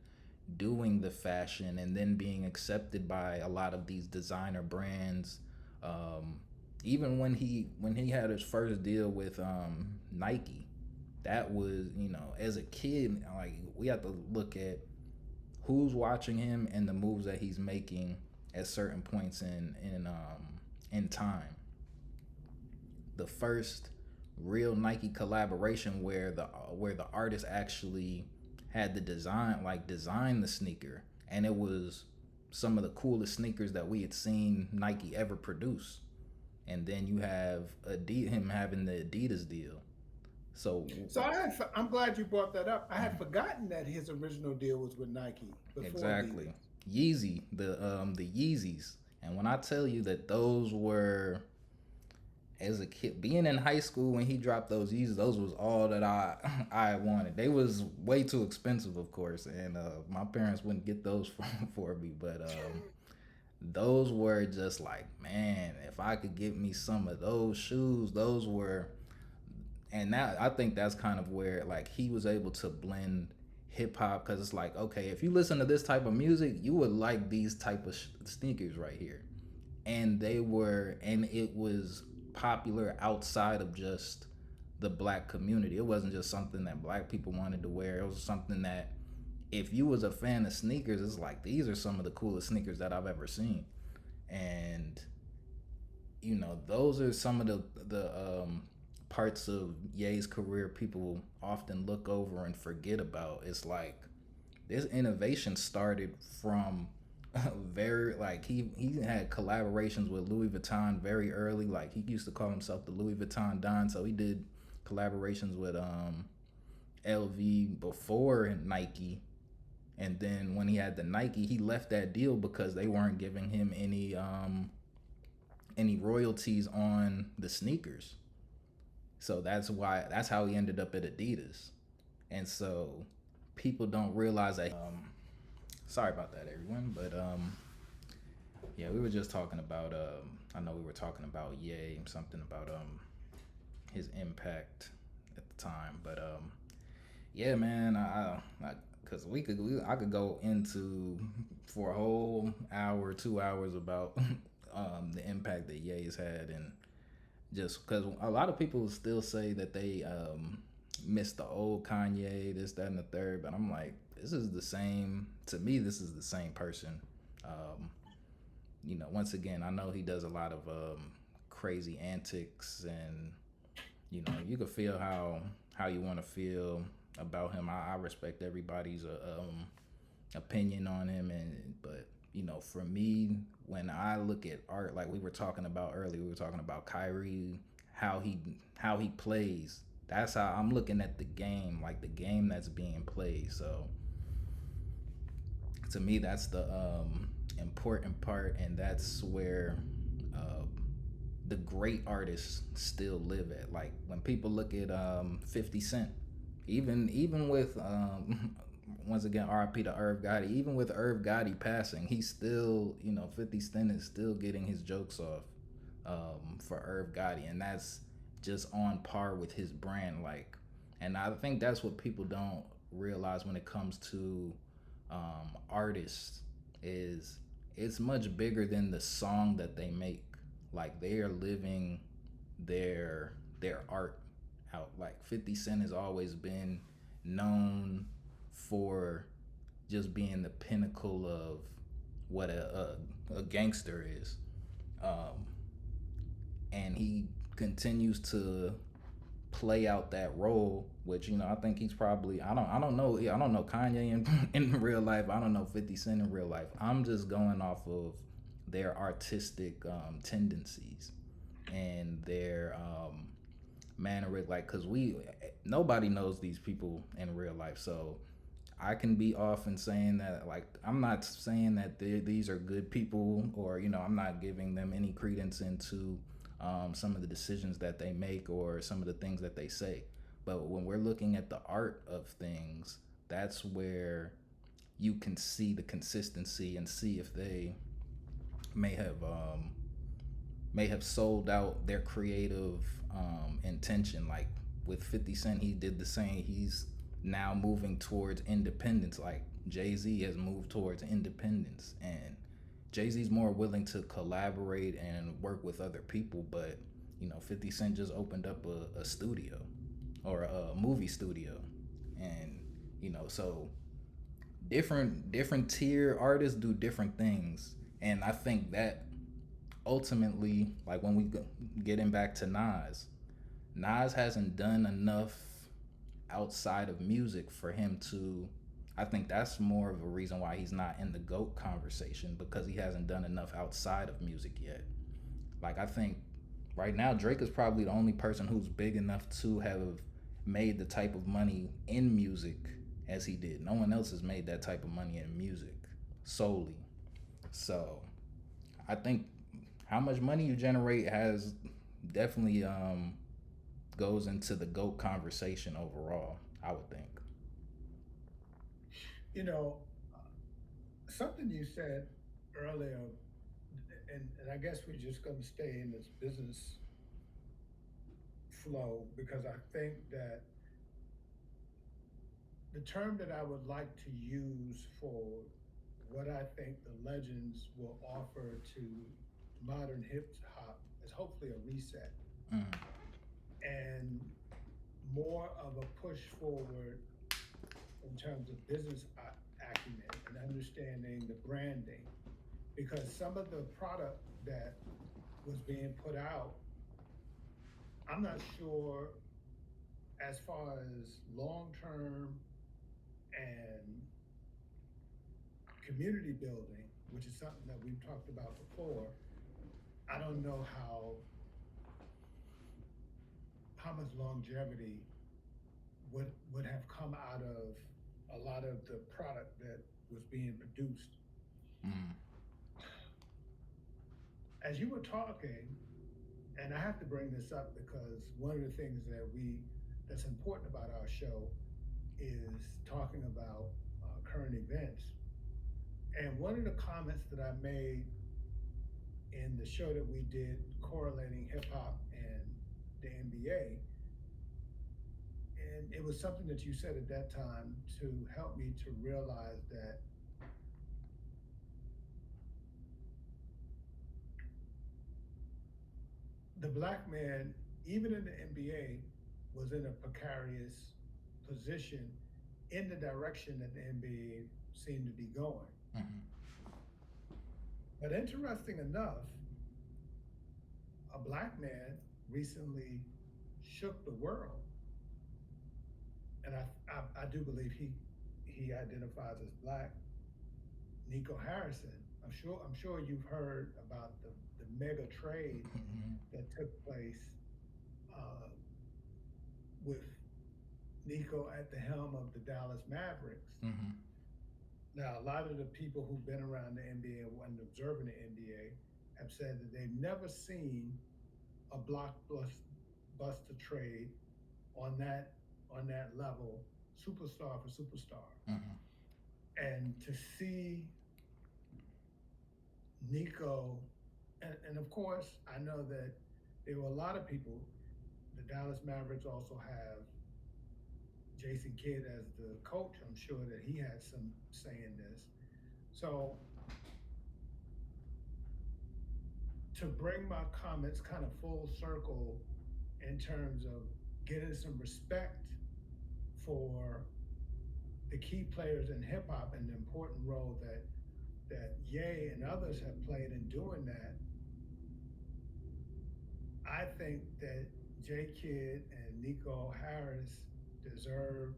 doing the fashion and then being accepted by a lot of these designer brands, um, even when he had his first deal with Nike, that was, as a kid, like, we have to look at who's watching him and the moves that he's making at certain points in time. The first real Nike collaboration where the artist actually had the design the sneaker, and it was some of the coolest sneakers that we had seen Nike ever produce. And then you have him having the Adidas deal. So So I'm glad you brought that up. I had forgotten that his original deal was with Nike before exactly, Adidas. the Yeezys, and when I tell you that those were, as a kid being in high school when he dropped those Yeezys, those was all that I wanted. They was way too expensive, of course, and my parents wouldn't get those for me. But those were just like, man, if I could get me some of those shoes, those were. And now I think that's kind of where, like, he was able to blend hip hop, because it's like, okay, if you listen to this type of music, you would like these type of sneakers right here. And it was popular outside of just the black community. It wasn't just something that black people wanted to wear. It was something that if you was a fan of sneakers, it's like these are some of the coolest sneakers that I've ever seen. And those are some of the parts of Ye's career people often look over and forget about. It's like this innovation started from very like he had collaborations with Louis Vuitton very early. Like he used to call himself the Louis Vuitton Don, so he did collaborations with LV before Nike. And then when he had the Nike, he left that deal because they weren't giving him any royalties on the sneakers. So that's how he ended up at Adidas. And so people don't realize that. Sorry about that, everyone. But yeah, we were just talking about. I know we were talking about Ye, something about his impact at the time. But yeah, man, because I could go into for a whole hour, 2 hours about the impact that Ye's had, and just because a lot of people still say that they miss the old Kanye, this, that, and the third, but I'm like, this is the same. To me, this is the same person. Um, once again, I know he does a lot of crazy antics, and you can feel how you want to feel about him. I respect everybody's opinion on him, and but for me, when I look at art, like we were talking about earlier, we were talking about Kyrie, how he plays. That's how I'm looking at the game, like the game that's being played. So to me, that's the important part, and that's where uh, the great artists still live at. Like when people look at 50 Cent, even with once again RIP to Irv Gotti, even with Irv Gotti passing, he's still 50 Cent is still getting his jokes off for Irv Gotti, and that's just on par with his brand. Like, and I think that's what people don't realize when it comes to artists is it's much bigger than the song that they make. Like they are living their art out. Like 50 Cent has always been known for just being the pinnacle of what a gangster is. Um, and he continues to play out that role, which I think he's probably I don't know, I don't know Kanye in real life, I don't know 50 Cent in real life. I'm just going off of their artistic tendencies and their manner, like because we nobody knows these people in real life, so I can be off in saying that, like, I'm not saying that these are good people, or I'm not giving them any credence into some of the decisions that they make or some of the things that they say. But when we're looking at the art of things, that's where you can see the consistency and see if they may have um, may have sold out their creative intention. Like with 50 Cent, he did the same. He's now moving towards independence. Like Jay-Z has moved towards independence, and Jay-Z's more willing to collaborate and work with other people. But 50 Cent just opened up a studio or a movie studio, and so different tier artists do different things, and I think that ultimately, like when we getting back to Nas hasn't done enough outside of music for him to. I think that's more of a reason why he's not in the GOAT conversation, because he hasn't done enough outside of music yet. Like I think right now Drake is probably the only person who's big enough to have made the type of money in music as he did. No one else has made that type of money in music solely. So I think how much money you generate has definitely goes into the GOAT conversation overall, I would think. You know, something you said earlier, and I guess we're just going to stay in this business flow because I think that the term that I would like to use for what I think the legends will offer to modern hip hop is hopefully a reset Mm. and more of a push forward in terms of business acumen and understanding the branding, because some of the product that was being put out, I'm not sure as far as long term and community building, which is something that we've talked about before. I don't know how much longevity would have come out of a lot of the product that was being produced. Mm. As you were talking, and I have to bring this up because one of the things that's important about our show is talking about current events. And one of the comments that I made in the show that we did correlating hip hop and the NBA, and it was something that you said at that time to help me to realize that the black man, even in the NBA, was in a precarious position in the direction that the NBA seemed to be going. Mm-hmm. But interesting enough, a black man recently shook the world, and I do believe he identifies as black. Nico Harrison. I'm sure you've heard about the mega trade Mm-hmm. that took place uh, with Nico at the helm of the Dallas Mavericks. Mm-hmm. Now, a lot of the people who've been around the NBA and observing the NBA have said that they've never seen a blockbuster trade on that on that level, superstar for superstar. Mm-hmm. And to see Nico, and of course, I know that there were a lot of people. The Dallas Mavericks also have Jason Kidd as the coach. I'm sure that he had some say in this. So to bring my comments kind of full circle in terms of getting some respect for the key players in hip hop and the important role that Ye and others have played in doing that, I think that J Kidd and Nico Harris deserve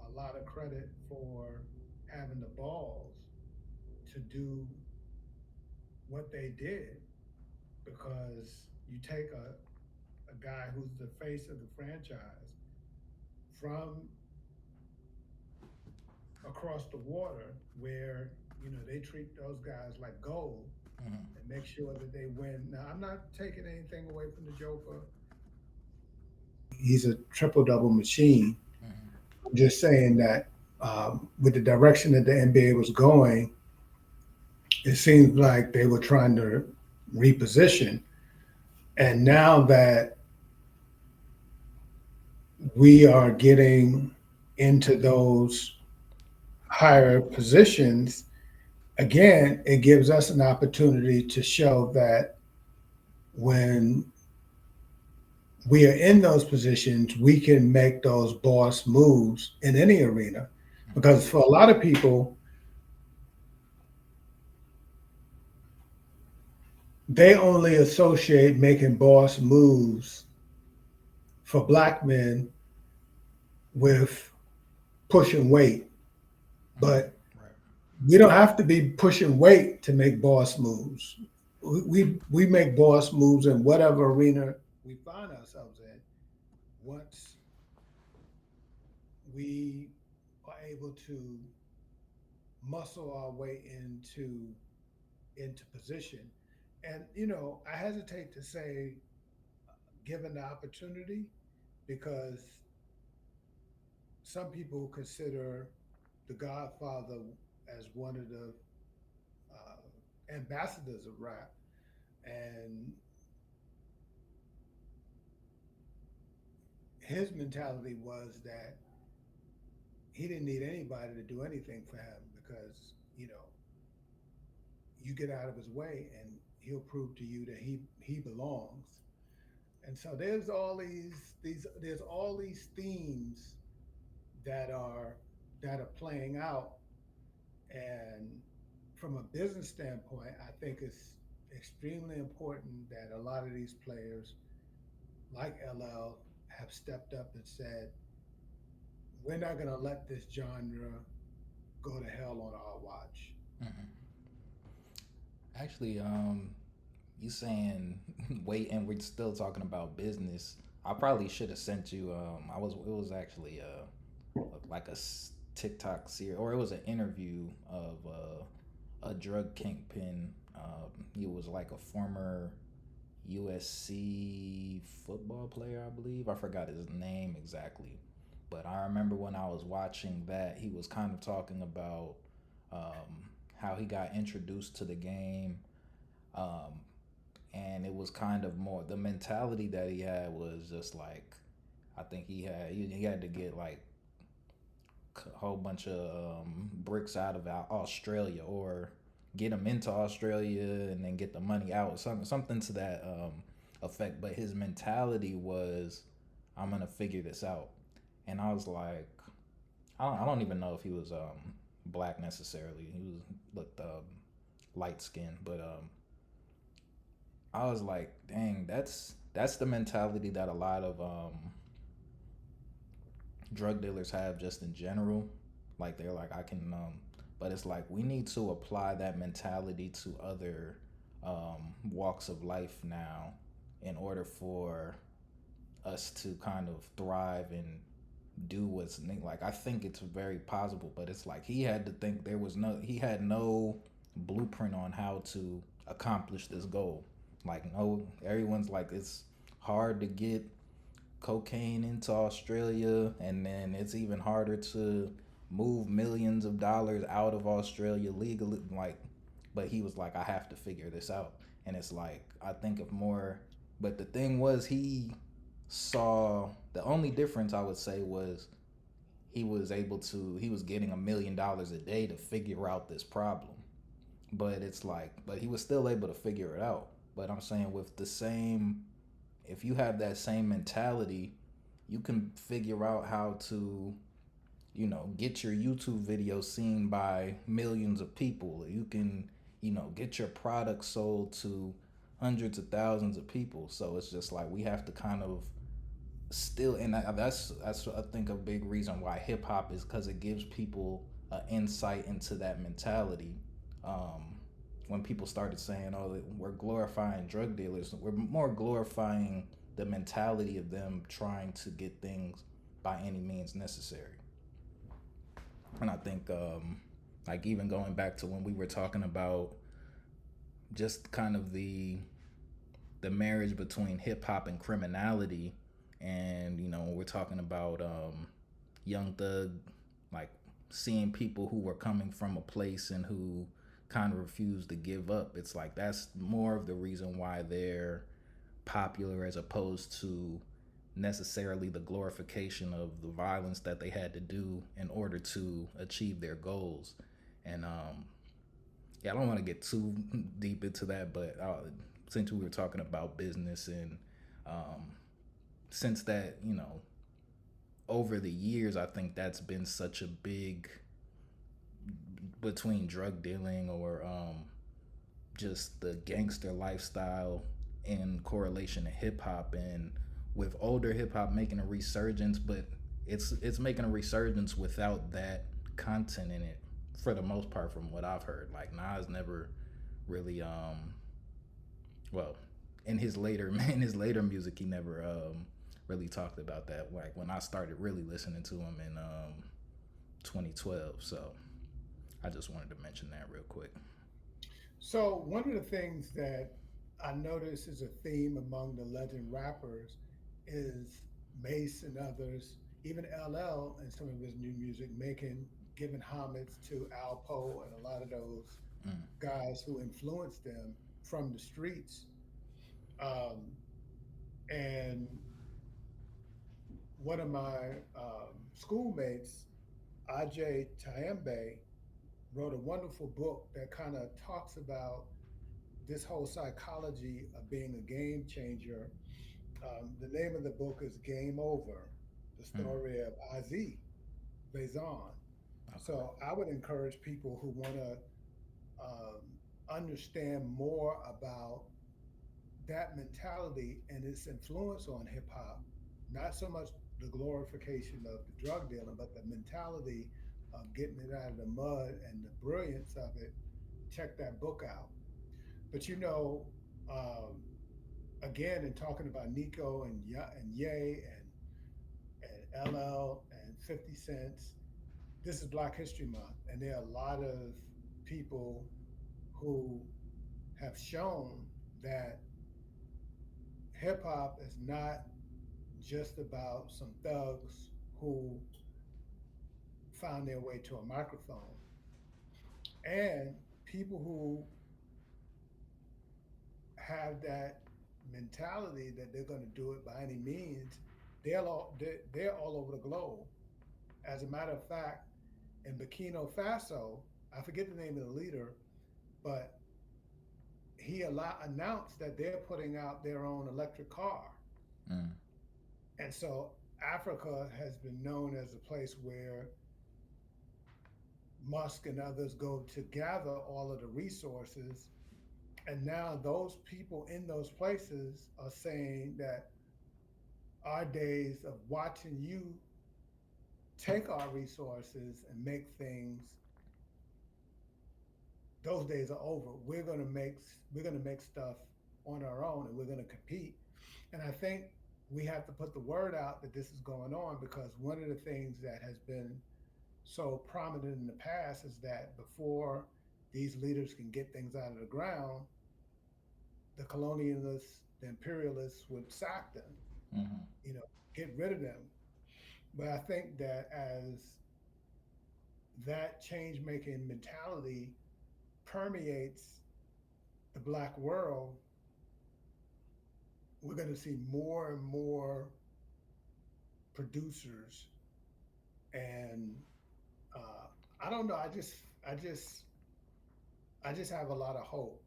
a lot of credit for having the balls to do what they did, because you take a guy who's the face of the franchise from across the water where they treat those guys like gold Mm-hmm. and make sure that they win. Now, I'm not taking anything away from the Joker. He's a triple double machine. Mm-hmm. I'm just saying that with the direction that the NBA was going, it seems like they were trying to reposition. And now that we are getting into those higher positions, again, it gives us an opportunity to show that when we are in those positions, we can make those boss moves in any arena. Because for a lot of people, they only associate making boss moves for black men with pushing weight. Mm-hmm. But Right. we don't have to be pushing weight to make boss moves. We make boss moves in whatever arena we find ourselves in once we are able to muscle our way into position. And I hesitate to say given the opportunity, because some people consider the Godfather as one of the ambassadors of rap, and his mentality was that he didn't need anybody to do anything for him, because you get out of his way and he'll prove to you that he belongs. And so there's all these themes that are that are playing out. And from a business standpoint, I think it's extremely important that a lot of these players, like LL, have stepped up and said, we're not going to let this genre go to hell on our watch. Hmm. Actually, you saying wait, and we're still talking about business. I probably should have sent you. I was it was actually like a TikTok series, or it was an interview of a drug kingpin. He was like a former USC football player, I believe. I forgot his name exactly, but I remember when I was watching that, he was kind of talking about how he got introduced to the game, um, and it was kind of more the mentality that he had was just like I think he had to get like a whole bunch of bricks out of Australia or get him into Australia and then get the money out, something to that effect. But his mentality was, I'm gonna figure this out, and I was like, I don't even know if he was black necessarily. He was looked light skinned, but I was like, dang, that's the mentality that a lot of drug dealers have just in general. Like they're like, I can, but it's like we need to apply that mentality to other walks of life now in order for us to kind of thrive and do what's like. I think it's very possible, but it's like he had to think he had no blueprint on how to accomplish this goal. Like no, everyone's like it's hard to get cocaine into Australia, and then it's even harder to move millions of dollars out of Australia legally. Like, but he was like, I have to figure this out, and it's like I think of more. But the thing was, he saw the only difference I would say was he was getting $1 million a day to figure out this problem. But it's like, but he was still able to figure it out. But I'm saying with the same, if you have that same mentality, you can figure out how to, get your YouTube video seen by millions of people. You can, get your product sold to hundreds of thousands of people. So it's just like we have to kind of still, and that's I think a big reason why hip hop is because it gives people an insight into that mentality. Um, when people started saying, "Oh, we're glorifying drug dealers," we're more glorifying the mentality of them trying to get things by any means necessary. And I think, like even going back to when we were talking about just kind of the marriage between hip hop and criminality, and when we're talking about Young Thug, like seeing people who were coming from a place and who kind of refused to give up. It's like that's more of the reason why they're popular as opposed to necessarily the glorification of the violence that they had to do in order to achieve their goals. And yeah, I don't want to get too deep into that, but since we were talking about business and um, since that, over the years, I think that's been such a big between drug dealing or just the gangster lifestyle in correlation to hip hop, and with older hip hop making a resurgence, but it's making a resurgence without that content in it for the most part from what I've heard. Like Nas never really well in his later in his later music he never really talked about that, like when I started really listening to him in 2012. So I just wanted to mention that real quick. So, one of the things that I notice is a theme among the legend rappers is Mace and others, even LL and some of his new music, giving homage to Alpo and a lot of those Mm, guys who influenced them from the streets. Um, and one of my schoolmates, Ajay Tyembe, wrote a wonderful book that kind of talks about this whole psychology of being a game changer. The name of the book is Game Over, the mm, story of Aziz Faison. Okay. So I would encourage people who want to um, understand more about that mentality and its influence on hip hop, not so much the glorification of the drug dealing, but the mentality of getting it out of the mud and the brilliance of it. Check that book out. But um, again, in talking about Nico and and Ye and LL and 50 Cents, this is Black History Month, and there are a lot of people who have shown that hip hop is not just about some thugs who found their way to a microphone, and people who have that mentality that they're going to do it by any means. They're all over the globe. As a matter of fact, in Burkina Faso, I forget the name of the leader, but announced that they're putting out their own electric car. Mm. And so Africa has been known as a place where Musk and others go to gather all of the resources. And now those people in those places are saying that our days of watching you take our resources and make things, those days are over. We're going to make stuff on our own, and we're going to compete. And I think we have to put the word out that this is going on, because one of the things that has been so prominent in the past is that before these leaders can get things out of the ground, the colonialists, the imperialists would sack them, Mm-hmm. you know, get rid of them. But I think that as that change making mentality permeates the black world, we're going to see more and more producers. And uh, I don't know. I just have a lot of hope.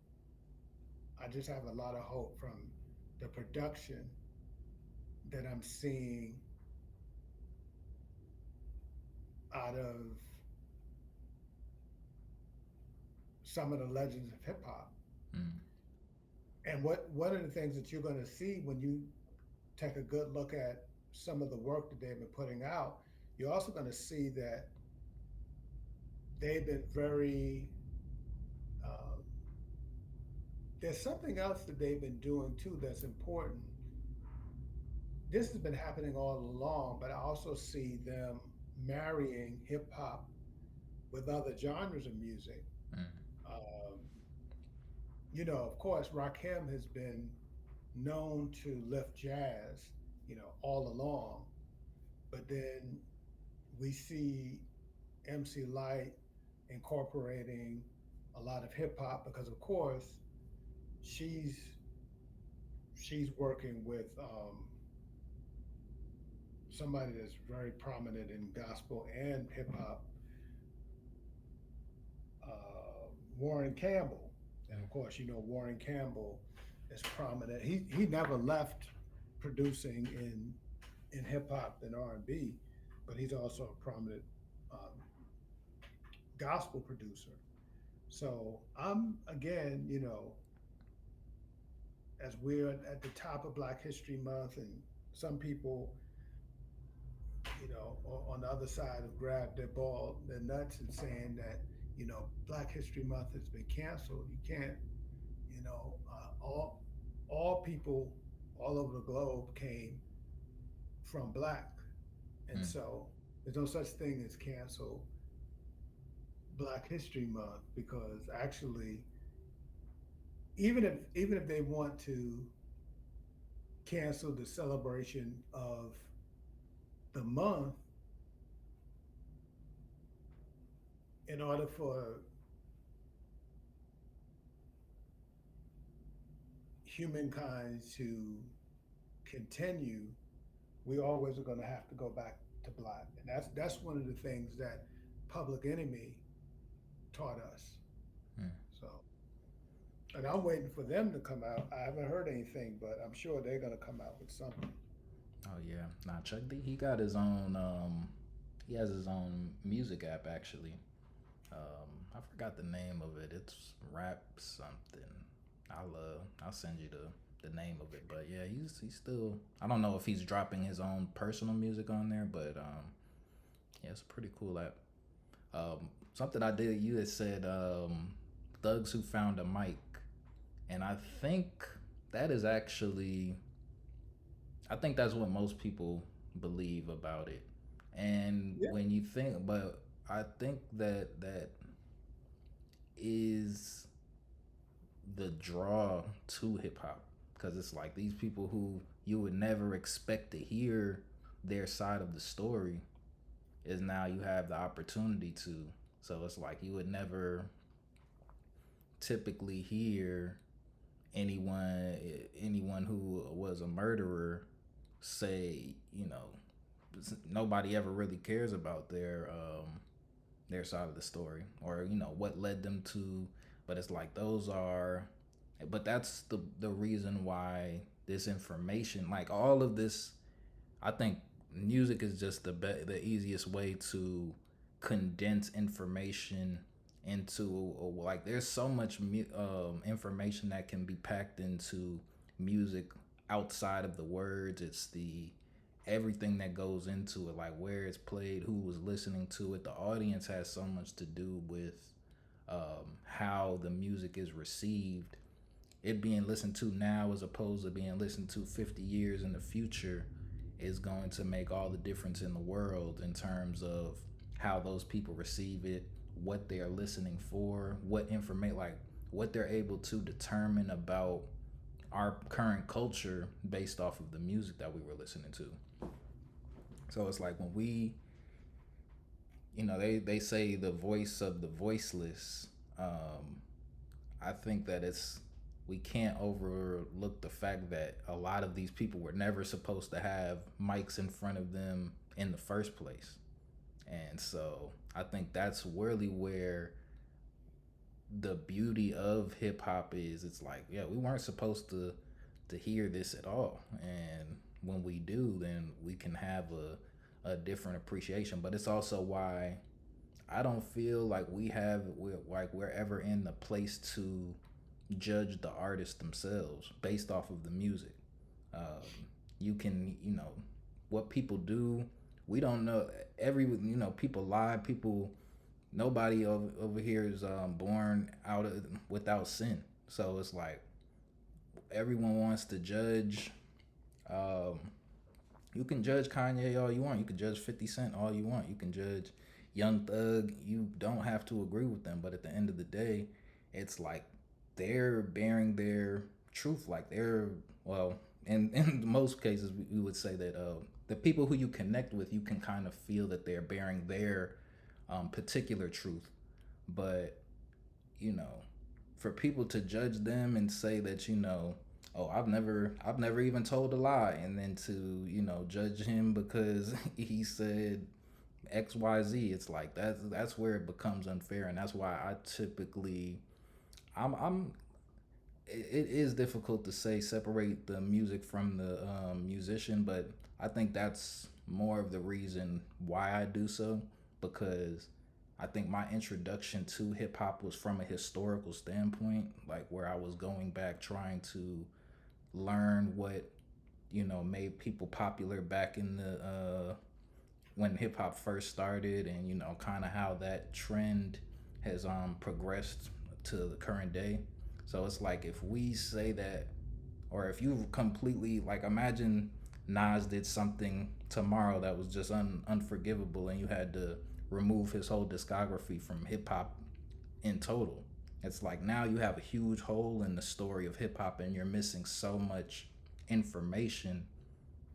I just have a lot of hope from the production that I'm seeing out of some of the legends of hip hop. Mm. And what one of the things that you're going to see when you take a good look at some of the work that they've been putting out, you're also going to see that they've been very. Um, there's something else that they've been doing too that's important. This has been happening all along, but I also see them marrying hip hop with other genres of music. Mm. Um, of course, Rakim has been known to lift jazz, all along. But then we see MC Lyte incorporating a lot of hip hop because, of course, she's she's working with somebody that's very prominent in gospel and hip hop, Warren Campbell. And of course, Warren Campbell is prominent. He never left producing in hip hop and R&B, but he's also a prominent um, gospel producer. So I'm again, as we're at the top of Black History Month, and some people, on the other side have grabbed their nuts and saying that, Black History Month has been canceled. You can't, all people all over the globe came from black, and Mm. so there's no such thing as cancel Black History Month, because actually, even if they want to cancel the celebration of the month in order for humankind to continue, we always are going to have to go back to black, and that's one of the things that Public Enemy taught us. Mm. So, and I'm waiting for them to come out. I haven't heard anything, but I'm sure they're going to come out with something. Oh yeah. Nah, Chuck D. He got his own. He has his own music app actually. I forgot the name of it. It's rap something. I'll send you the name of it. But yeah, he's still. I don't know if he's dropping his own personal music on there, but yeah, it's a pretty cool app. Something I did. You had said thugs who found a mic, and that is actually. I think that's what most people believe about it. And Yeah, when you think, but I think that is the draw to hip hop, because it's like these people who you would never expect to hear their side of the story is now you have the opportunity to. So it's like you would never typically hear anyone anyone who was a murderer say, nobody ever really cares about their side of the story, or what led them to. But it's like those are, but that's the reason why this information, like all of this, I think music is just the easiest way to condense information into, like there's so much information that can be packed into music outside of the words. It's the everything that goes into it, like where it's played, who was listening to it. The audience has so much to do with how the music is received. It being listened to now as opposed to being listened to 50 years in the future is going to make all the difference in the world in terms of how those people receive it, what they are listening for, what information, like what they're able to determine about our current culture based off of the music that we were listening to. So it's like when they say the voice of the voiceless. I think that we can't overlook the fact that a lot of these people were never supposed to have mics in front of them in the first place. And so I think that's really where the beauty of hip hop is. It's like, yeah, we weren't supposed to hear this at all. And when we do, then we can have a different appreciation. But it's also why I don't feel like we're ever in the place to judge the artists themselves based off of the music. You can, what people do. We don't know people lie. People, nobody over here is born out of without sin. So it's like everyone wants to judge. Um, you can judge Kanye all you want. You can judge 50 Cent all you want. You can judge Young Thug. You don't have to agree with them. But at the end of the day, it's like they're bearing their truth. Like well, in most cases, we would say that the people who you connect with, you can kind of feel that they're bearing their particular truth. But, you know, for people to judge them and say that, oh, I've never even told a lie, and then to, judge him because he said XYZ, it's like that's where it becomes unfair. And that's why I typically I'm it is difficult to say separate the music from the musician, but I think that's more of the reason why I do so, because I think my introduction to hip hop was from a historical standpoint, like where I was going back trying to learn what made people popular back in the when hip hop first started, and kind of how that trend has progressed to the current day. So it's like if we say that, or if you completely, like, imagine Nas did something tomorrow that was just unforgivable, and you had to remove his whole discography from hip hop in total. It's like now you have a huge hole in the story of hip hop, and you're missing so much information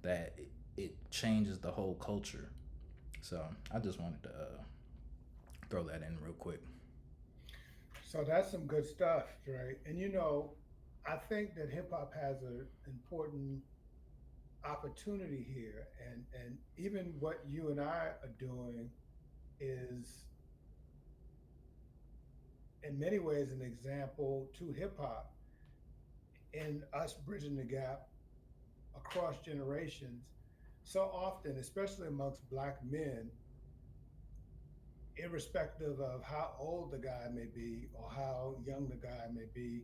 that it changes the whole culture. So I just wanted to throw that in real quick. so that's some good stuff, right? And I think that hip hop has an important opportunity here, and even what you and I are doing is in many ways an example to hip hop in us bridging the gap across generations. So often, especially amongst black men, irrespective of how old the guy may be or how young the guy may be,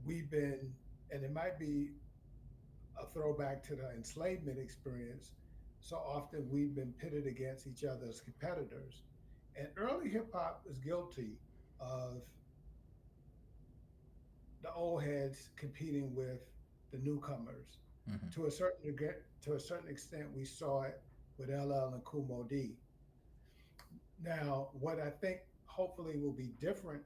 we've been, and it might be a throwback to the enslavement experience. So often we've been pitted against each other as competitors. And early hip hop is guilty of the old heads competing with the newcomers. Mm-hmm. To a certain degree, to a certain extent, we saw it with LL and Kumo D. Now, what I think hopefully will be different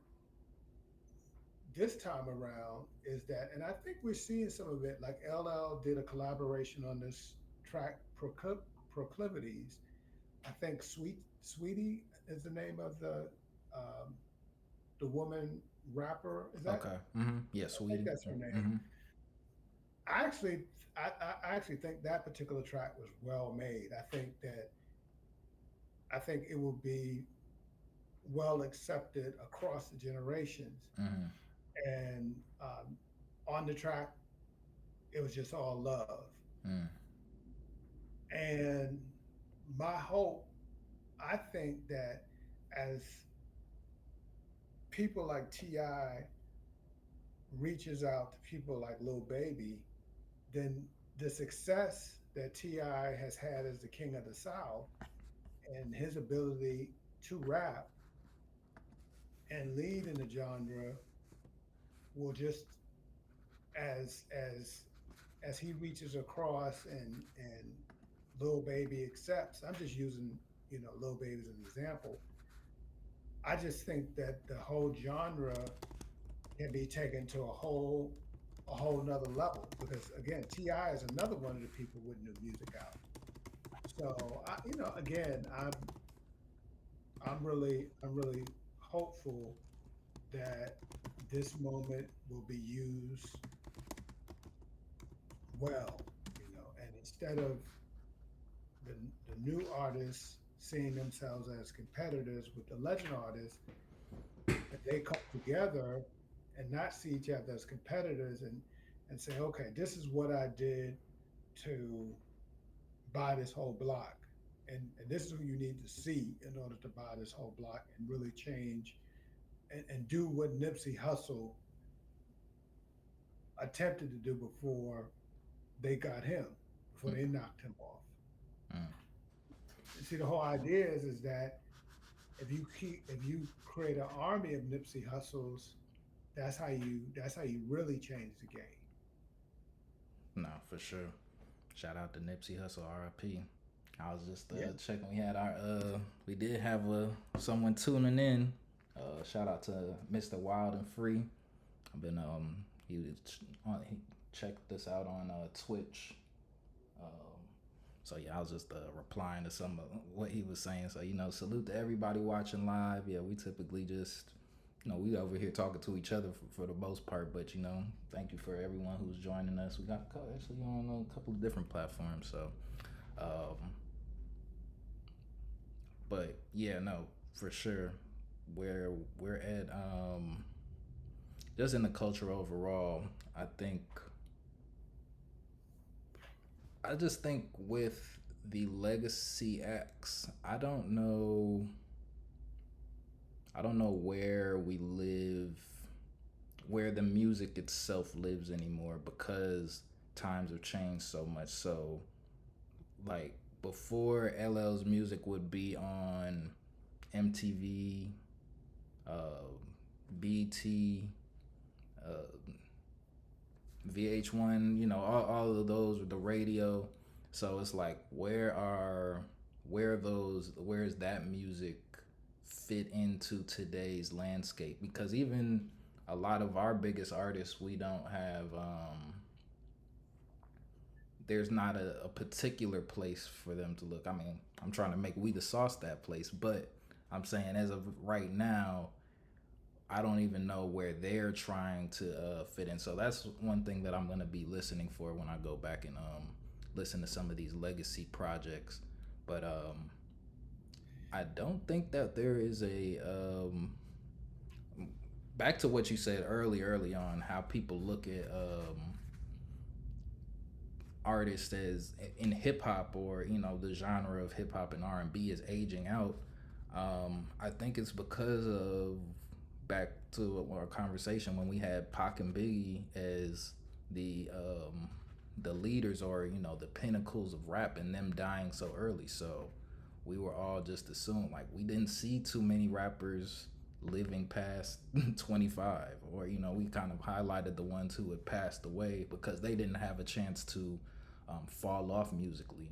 this time around is that, and I think we're seeing some of it. Like LL did a collaboration on this track, Proclivities. I think Sweetie is the name of um, the woman rapper. Is that? Okay. Mm-hmm. Yeah, I think sweetie. that's her name. Mm-hmm. I actually, I actually think that particular track was well made. I think it will be well accepted across the generations. Mm-hmm. And on the track, it was just all love. Mm-hmm. And my hope, I think that as people like Ti reaches out to people like Lil Baby, then the success that Ti has had as the king of the South and his ability to rap and lead in the genre will just as as as he reaches across and Lil Baby accepts. I'm just using Lil Baby as an example. I just think that the whole genre can be taken to a whole nother level because again, Ti is another one of the people with new music out. So again, I'm really hopeful that this moment will be used well, and instead of the the new artists seeing themselves as competitors with the legend artists, that they come together and not see each other as competitors and say, okay, this is what I did to buy this whole block. And this is who you need to see in order to buy this whole block and really change and do what Nipsey Hussle attempted to do before they got him, before they knocked him off. Mm-hmm. See, the whole idea is that if you create an army of Nipsey Hustles, that's how you really change the game. No, for sure. Shout out to Nipsey Hussle, R.I.P. I was just Yeah. checking. We did have someone tuning in. Shout out to Mr. Wild and Free. I've been he checked this out on Twitch. Um, so yeah, I was just replying to some of what he was saying. So salute to everybody watching live. Yeah, we typically just we over here talking to each other for the most part, but thank you for everyone who's joining us. We got actually on a couple of different platforms. So, um, but yeah, no, for sure, where we're at, just in the culture overall, I think I just think with the legacy acts, I don't know where we live, where the music itself lives anymore because times have changed so much. So, like, before LL's music would be on MTV, uh, BT, uh, VH1, all of those, the radio. So it's like, where is that music fit into today's landscape? Because even a lot of our biggest artists, we don't have, there's not a particular place for them to look. I mean, I'm trying to make We the Sauce that place, but I'm saying as of right now, I don't even know where they're trying to fit in. So that's one thing that I'm going to be listening for when I go back and listen to some of these legacy projects. But I don't think that there is a back to what you said early on, how people look at artists as in hip hop, or the genre of hip hop and R&B is aging out. I think it's because of back to our conversation when we had Pac and Biggie as the um, the leaders, or the pinnacles of rap, and them dying so early. So we were all just assumed, like, we didn't see too many rappers living past 25, or we kind of highlighted the ones who had passed away because they didn't have a chance to fall off musically.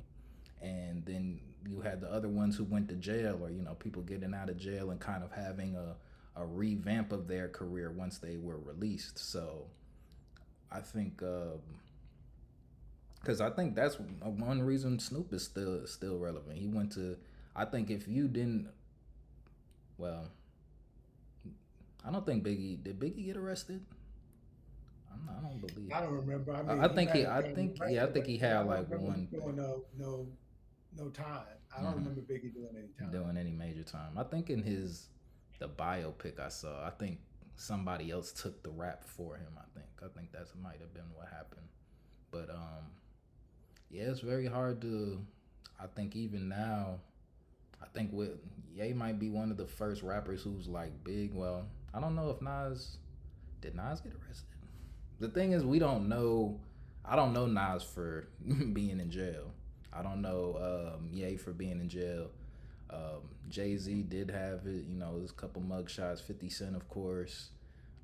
And then you had the other ones who went to jail, or people getting out of jail and kind of having a revamp of their career once they were released. So I think because I think that's one reason Snoop is still relevant. He went to, I think if you didn't, well, I don't think Biggie get arrested. I don't believe. I don't remember. I I mean, he think might he, have I gotten think yeah, I arrested, think he but had I don't like remember him one doing no time. I don't thing. remember Biggie doing any time. Doing any major time. I think in his the biopic I saw, I think somebody else took the rap for him. I think that might have been what happened. But yeah, it's very hard to. I think even now, I think with Ye might be one of the first rappers who's like big. Well, I don't know if Nas get arrested. The thing is, we don't know. I don't know Nas for being in jail. I don't know Ye for being in jail. Jay Z did have it. There's a couple mugshots. 50 Cent, of course,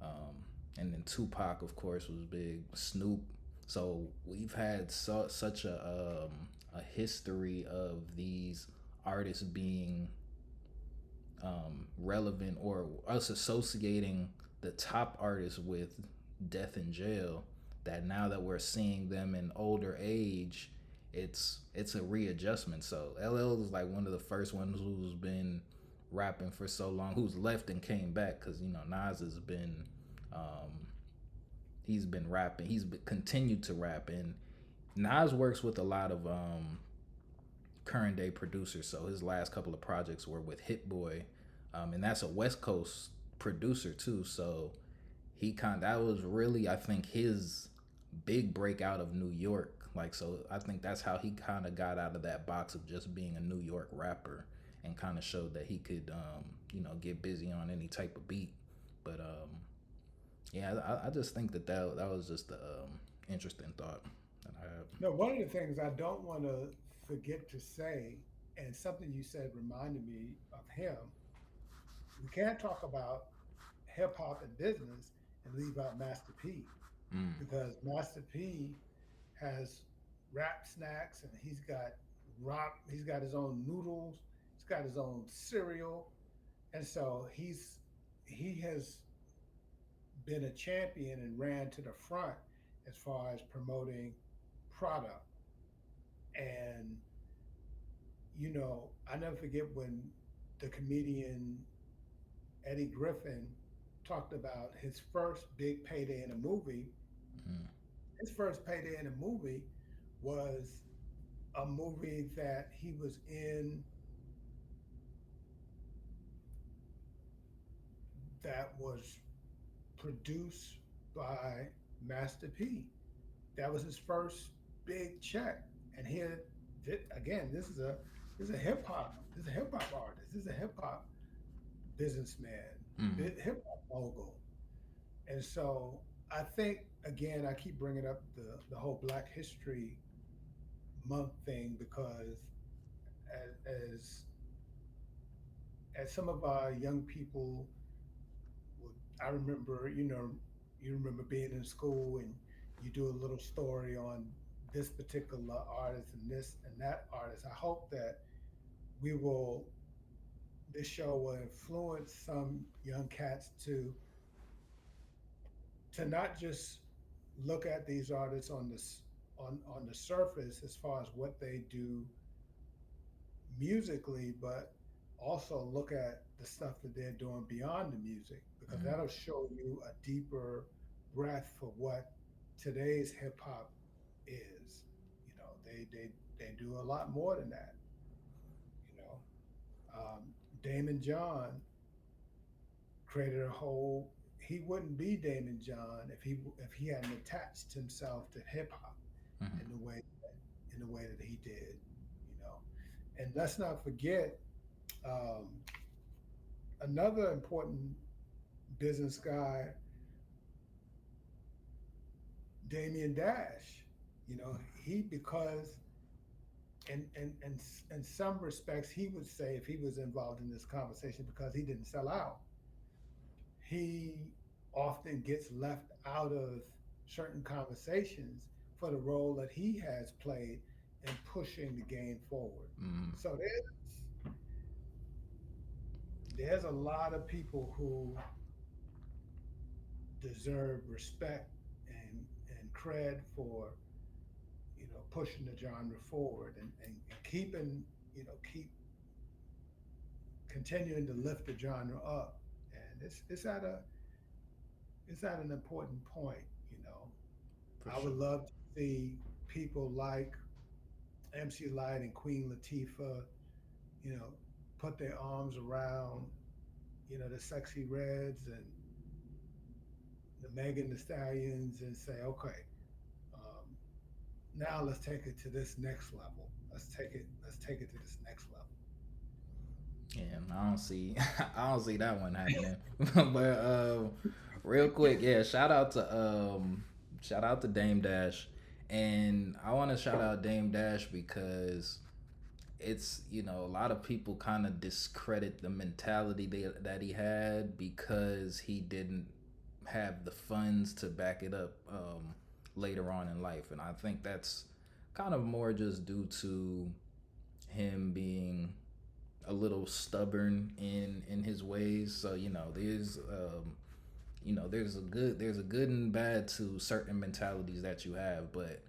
um, and then Tupac, of course, was big. Snoop. So we've had such a history of these artists being relevant, or us associating the top artists with death in jail, that now that we're seeing them in older age, it's a readjustment. So LL is like one of the first ones who's been rapping for so long, who's left and came back, because Nas has been um, he's been rapping, continued to rap. And Nas works with a lot of current day producer. So his last couple of projects were with Hit Boy, and that's a West Coast producer too. So that was really, I think, his big breakout of New York. Like, so I think that's how he kind of got out of that box of just being a New York rapper, and kind of showed that he could get busy on any type of beat. But yeah, I just think that was just the interesting thought that I have. No, one of the things I don't want to forget to say, and something you said reminded me of him, we can't talk about hip hop and business and leave out Master P, Mm, because Master P has rap snacks, and he's got his own noodles, he's got his own cereal, and so he has been a champion and ran to the front as far as promoting product. And I never forget when the comedian Eddie Griffin talked about his first big payday in a movie. mm, His first payday in a movie was a movie that he was in that was produced by Master P. That was his first big check. And here, again, this is a hip hop artist, this is a hip hop businessman, mm, hip hop mogul. And so I think, again, I keep bringing up the whole Black History Month thing because as as some of our young people would, I remember, you remember being in school and you do a little story on this particular artist and this and that artist. I hope that we will this show will influence some young cats to not just look at these artists on the surface as far as what they do musically, but also look at the stuff that they're doing beyond the music, because mm. that'll show you a deeper breadth for what today's hip hop is. They do a lot more than that. You know, Damon John created a whole. He wouldn't be Damon John if he hadn't attached himself to hip hop Mhm. in the way that he did. You know, and let's not forget. Another important business guy, Damien Dash. You know, he because in some respects he would say if he was involved in this conversation because he didn't sell out, he often gets left out of certain conversations for the role that he has played in pushing the game forward. Mm, So there's a lot of people who deserve respect and cred for pushing the genre forward and keeping keep continuing to lift the genre up. And it's at an important point. for I sure. would love to see people like MC Lyte and Queen Latifah, you know, put their arms around, the Sexy Reds and the Megan Thee Stallions and say, okay, um, now let's take it to this next level. Let's take it to this next level. Yeah, I don't see I don't see that one happening. But real quick, yeah, shout out to Dame Dash. And I want to shout out Dame Dash because it's, a lot of people kind of discredit the mentality that he had because he didn't have the funds to back it up later on in life. And I think that's kind of more just due to him being a little stubborn in his ways. So there's a good and bad to certain mentalities that you have, but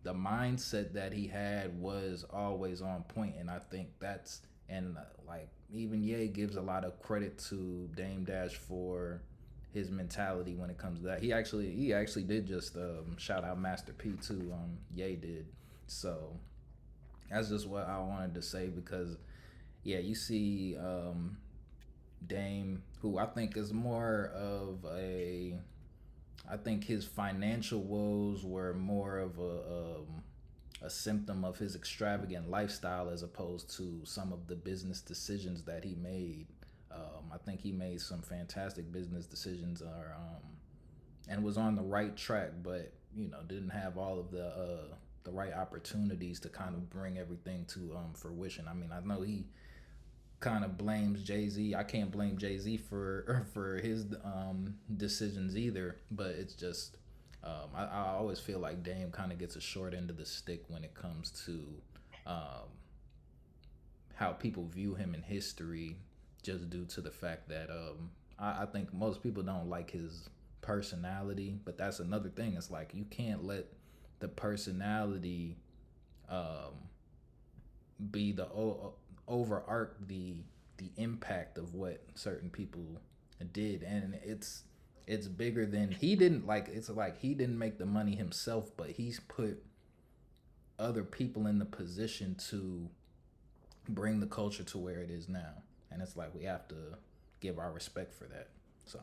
the mindset that he had was always on point, and I think that's and like even Ye gives a lot of credit to Dame Dash for his mentality when it comes to that. He actually did just shout out Master P too. Ye did. So that's just what I wanted to say because yeah, you see Dame, who I think is more of I think his financial woes were more of a symptom of his extravagant lifestyle as opposed to some of the business decisions that he made. I think he made some fantastic business decisions, and was on the right track, but didn't have all of the right opportunities to kind of bring everything to fruition. I mean, I know he kind of blames Jay Z. I can't blame Jay Z for for his decisions either, but it's just I always feel like Dame kind of gets a short end of the stick when it comes to um, how people view him in history, just due to the fact that I think most people don't like his personality, but that's another thing. It's like you can't let the personality um, be the over arc the impact of what certain people did, and it's bigger than he didn't like. It's like he didn't make the money himself, but he's put other people in the position to bring the culture to where it is now, and it's like we have to give our respect for that. So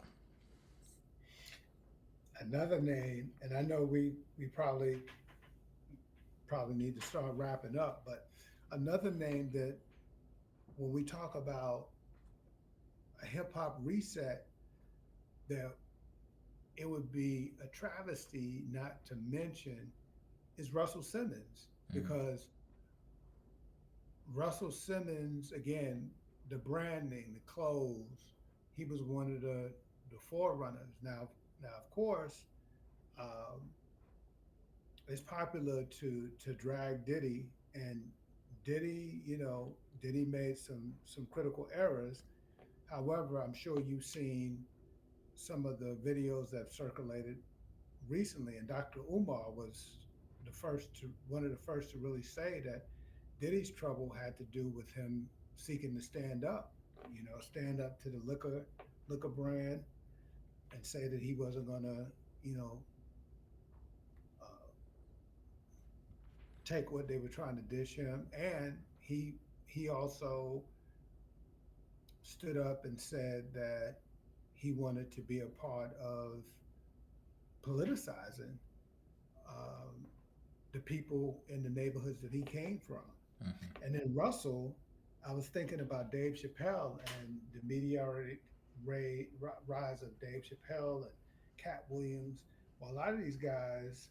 Another name, and I know we probably need to start wrapping up, but another name that when we talk about a hip hop reset, that it would be a travesty not to mention is Russell Simmons, mm, because Russell Simmons, again, the branding, the clothes, he was one of the forerunners. Now, of course, um, it's popular to drag Diddy, and Diddy, Diddy made some critical errors. However, I'm sure you've seen some of the videos that have circulated recently, and Dr. Umar was one of the first to really say that Diddy's trouble had to do with him seeking to stand up to the liquor brand and say that he wasn't gonna, you know, uh, take what they were trying to dish him, and he also stood up and said that he wanted to be a part of politicizing um, the people in the neighborhoods that he came from. mm-hmm. And then Russell, I was thinking about Dave Chappelle and the meteoric rise of Dave Chappelle and Cat Williams. Well, a lot of these guys,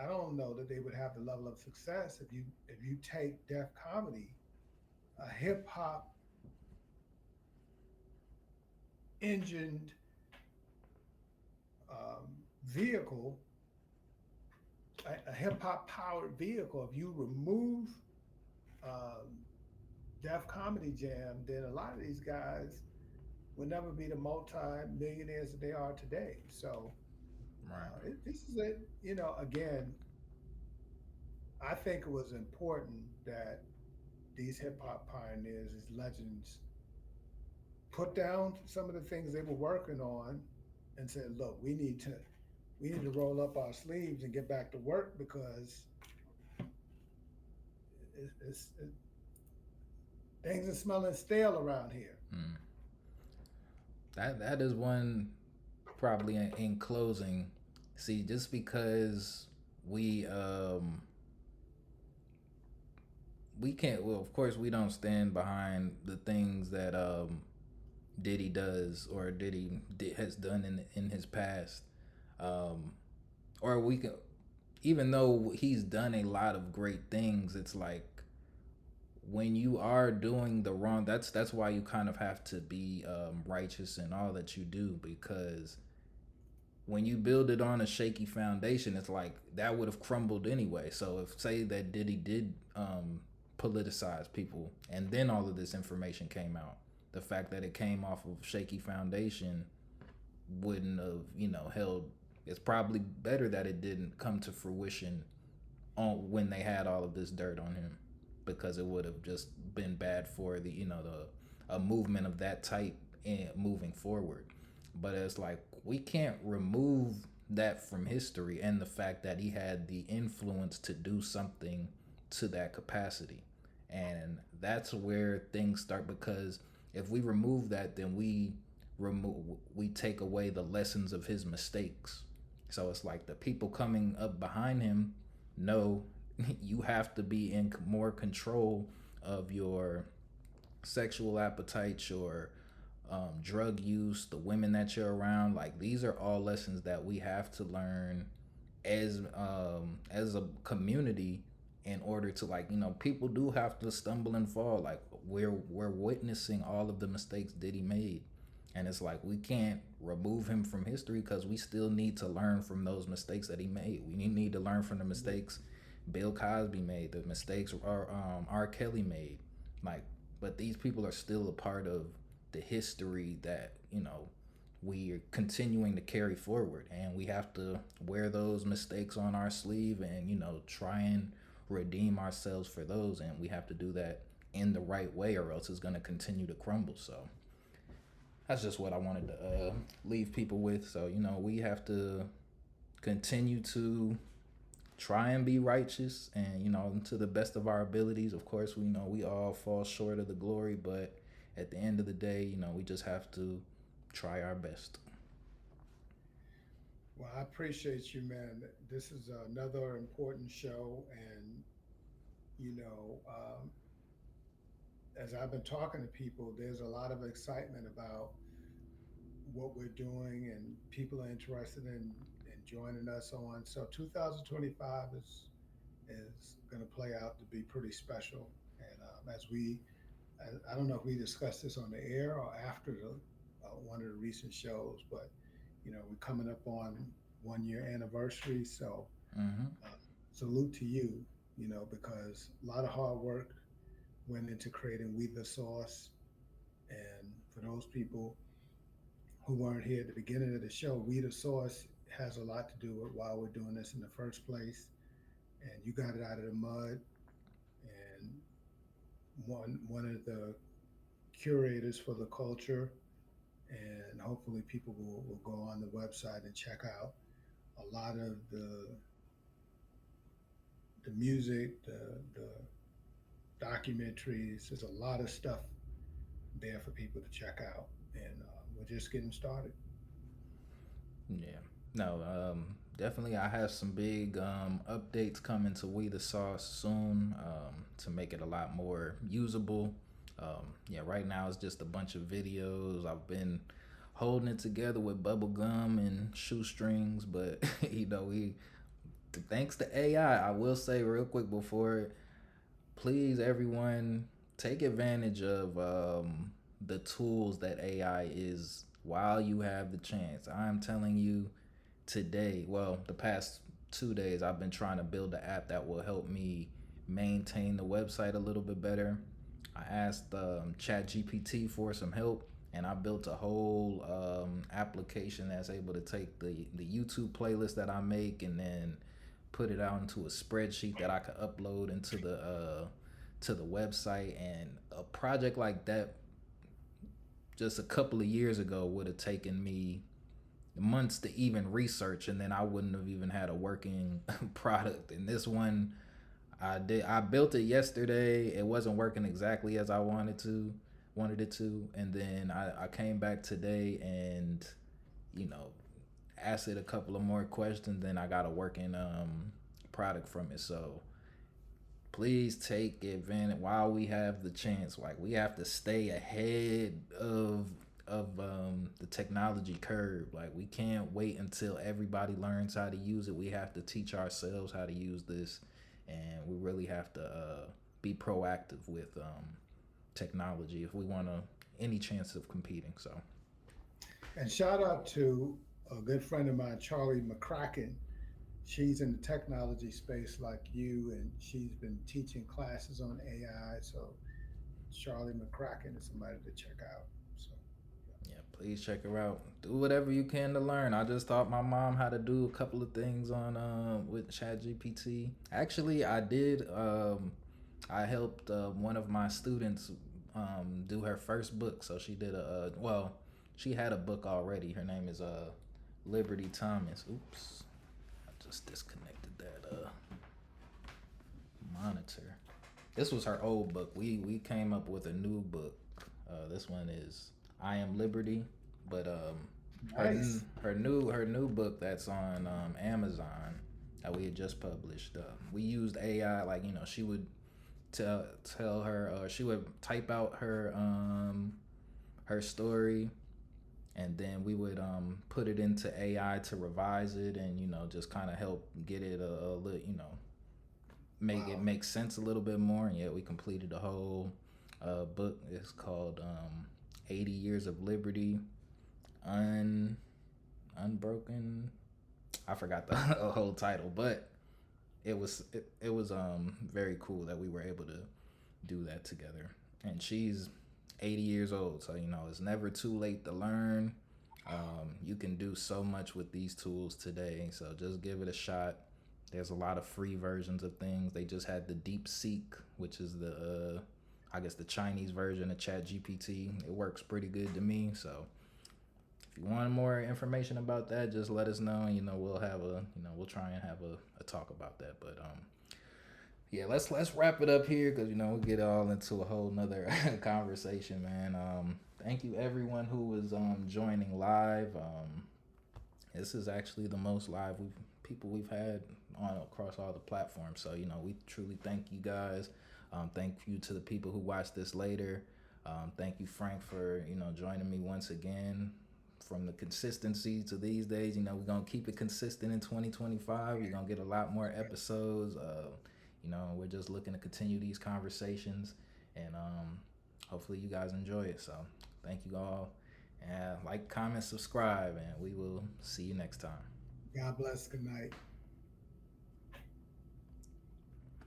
I don't know that they would have the level of success if you take Def Comedy, a hip hop engined vehicle, a hip hop powered vehicle. If you remove um, Def Comedy Jam, then a lot of these guys will never be the multi-millionaires that they are today. So Right. this is it. You know, again, I think it was important that these hip hop pioneers, these legends, put down some of the things they were working on and said, "Look, we need to roll up our sleeves and get back to work because it, things are smelling stale around here." Mm. That is one probably in closing. See, just because we we can't, well, of course we don't stand behind the things that Diddy does or has done in his past, um, or we can, even though he's done a lot of great things, it's like when you are doing the wrong, that's why you kind of have to be righteous in all that you do, because when you build it on a shaky foundation, it's like that would have crumbled anyway. So if say that Diddy did politicize people and then all of this information came out, the fact that it came off of shaky foundation wouldn't have, held. It's probably better that it didn't come to fruition on when they had all of this dirt on him, because it would have just been bad for the, the a movement of that type and moving forward. But it's like we can't remove that from history and the fact that he had the influence to do something to that capacity. And that's where things start, because if we remove that, then we take away the lessons of his mistakes. So it's like the people coming up behind him know you have to be in more control of your sexual appetites, your drug use, the women that you're around. Like these are all lessons that we have to learn as a community, in order to, like, people do have to stumble and fall. Like we're witnessing all of the mistakes Diddy made, and it's like we can't remove him from history because we still need to learn from those mistakes that he made. We need to learn from the mistakes Bill Cosby made, the mistakes R. Kelly made. Like, but these people are still a part of the history that we are continuing to carry forward, and we have to wear those mistakes on our sleeve and try and redeem ourselves for those, and we have to do that in the right way, or else it's going to continue to crumble. So that's just what I wanted to leave people with. So we have to continue to try and be righteous, and to the best of our abilities. Of course, we know we all fall short of the glory, but at the end of the day, we just have to try our best. Well, I appreciate you, man. This is another important show, and you know, as I've been talking to people, there's a lot of excitement about what we're doing, and people are interested in joining us on. So 2025 is going to play out to be pretty special. And as we, I don't know if we discussed this on the air or after one of the recent shows, but we're coming up on 1 year anniversary. So Mm-hmm. uh, salute to you, because a lot of hard work went into creating We the Sauce. And for those people who weren't here at the beginning of the show, We the Sauce has a lot to do with why we're doing this in the first place. And you got it out of the mud. And one of the curators for the culture, and hopefully people will go on the website and check out a lot of the music, the documentaries. There's a lot of stuff there for people to check out, and we're just getting started. Yeah. No, definitely. I have some big updates coming to We the Sauce soon, to make it a lot more usable. Yeah, right now it's just a bunch of videos. I've been holding it together with bubble gum and shoestrings, but we thanks to AI, I will say real quick before, please everyone take advantage of the tools that AI is while you have the chance. I'm telling you today, well, the past 2 days, I've been trying to build an app that will help me maintain the website a little bit better. I asked ChatGPT for some help, and I built a whole application that's able to take the YouTube playlist that I make and then put it out into a spreadsheet that I could upload into the to the website. And a project like that just a couple of years ago would have taken me months to even research, and then I wouldn't have even had a working product. And this one, I built it yesterday. It wasn't working exactly as I wanted it to, and then I came back today and you know asked it a couple of more questions. Then I got a working product from it. So please take advantage while we have the chance. Like, we have to stay ahead of the technology curve. Like, we can't wait until everybody learns how to use it. We have to teach ourselves how to use this, and we really have to be proactive with technology if we want to any chance of competing. So And shout out to a good friend of mine, Charlie McCracken. She's in the technology space like you, and she's been teaching classes on AI. So Charlie McCracken is somebody to check out. So yeah, please check her out. Do whatever you can to learn. I just taught my mom how to do a couple of things on with ChatGPT. Actually, I did. I helped one of my students do her first book. So she did well. She had a book already. Her name is Liberty Thomas. Oops, I just disconnected that monitor. This was her old book. We came up with a new book. This one is I Am Liberty, but nice. her new book that's on Amazon that we had just published. We used AI, like she would tell her, she would type out her story, and then we would put it into AI to revise it, and just kind of help get it a little make it Wow. make sense a little bit more. And yet we completed the whole book. It's called 80 Years of Liberty, Un Unbroken. I forgot the whole title, but it was very cool that we were able to do that together. And she's 80 years old, so it's never too late to learn. You can do so much with these tools today, so just give it a shot. There's a lot of free versions of things. They just had the Deep Seek, which is the I guess the Chinese version of Chat GPT. It works pretty good to me. So if you want more information about that, just let us know. And, we'll have we'll try and have a talk about that. But yeah, let's wrap it up here because we'll get all into a whole nother conversation, man. Thank you everyone who was joining live. This is actually the most live people we've had on across all the platforms. So we truly thank you guys. Thank you to the people who watch this later. Thank you, Frank, for joining me once again. From the consistency to these days, we're gonna keep it consistent in 2025. You're gonna get a lot more episodes. We're just looking to continue these conversations, and hopefully you guys enjoy it. So thank you all, and like, comment, subscribe, and we will see you next time. God bless. Good night.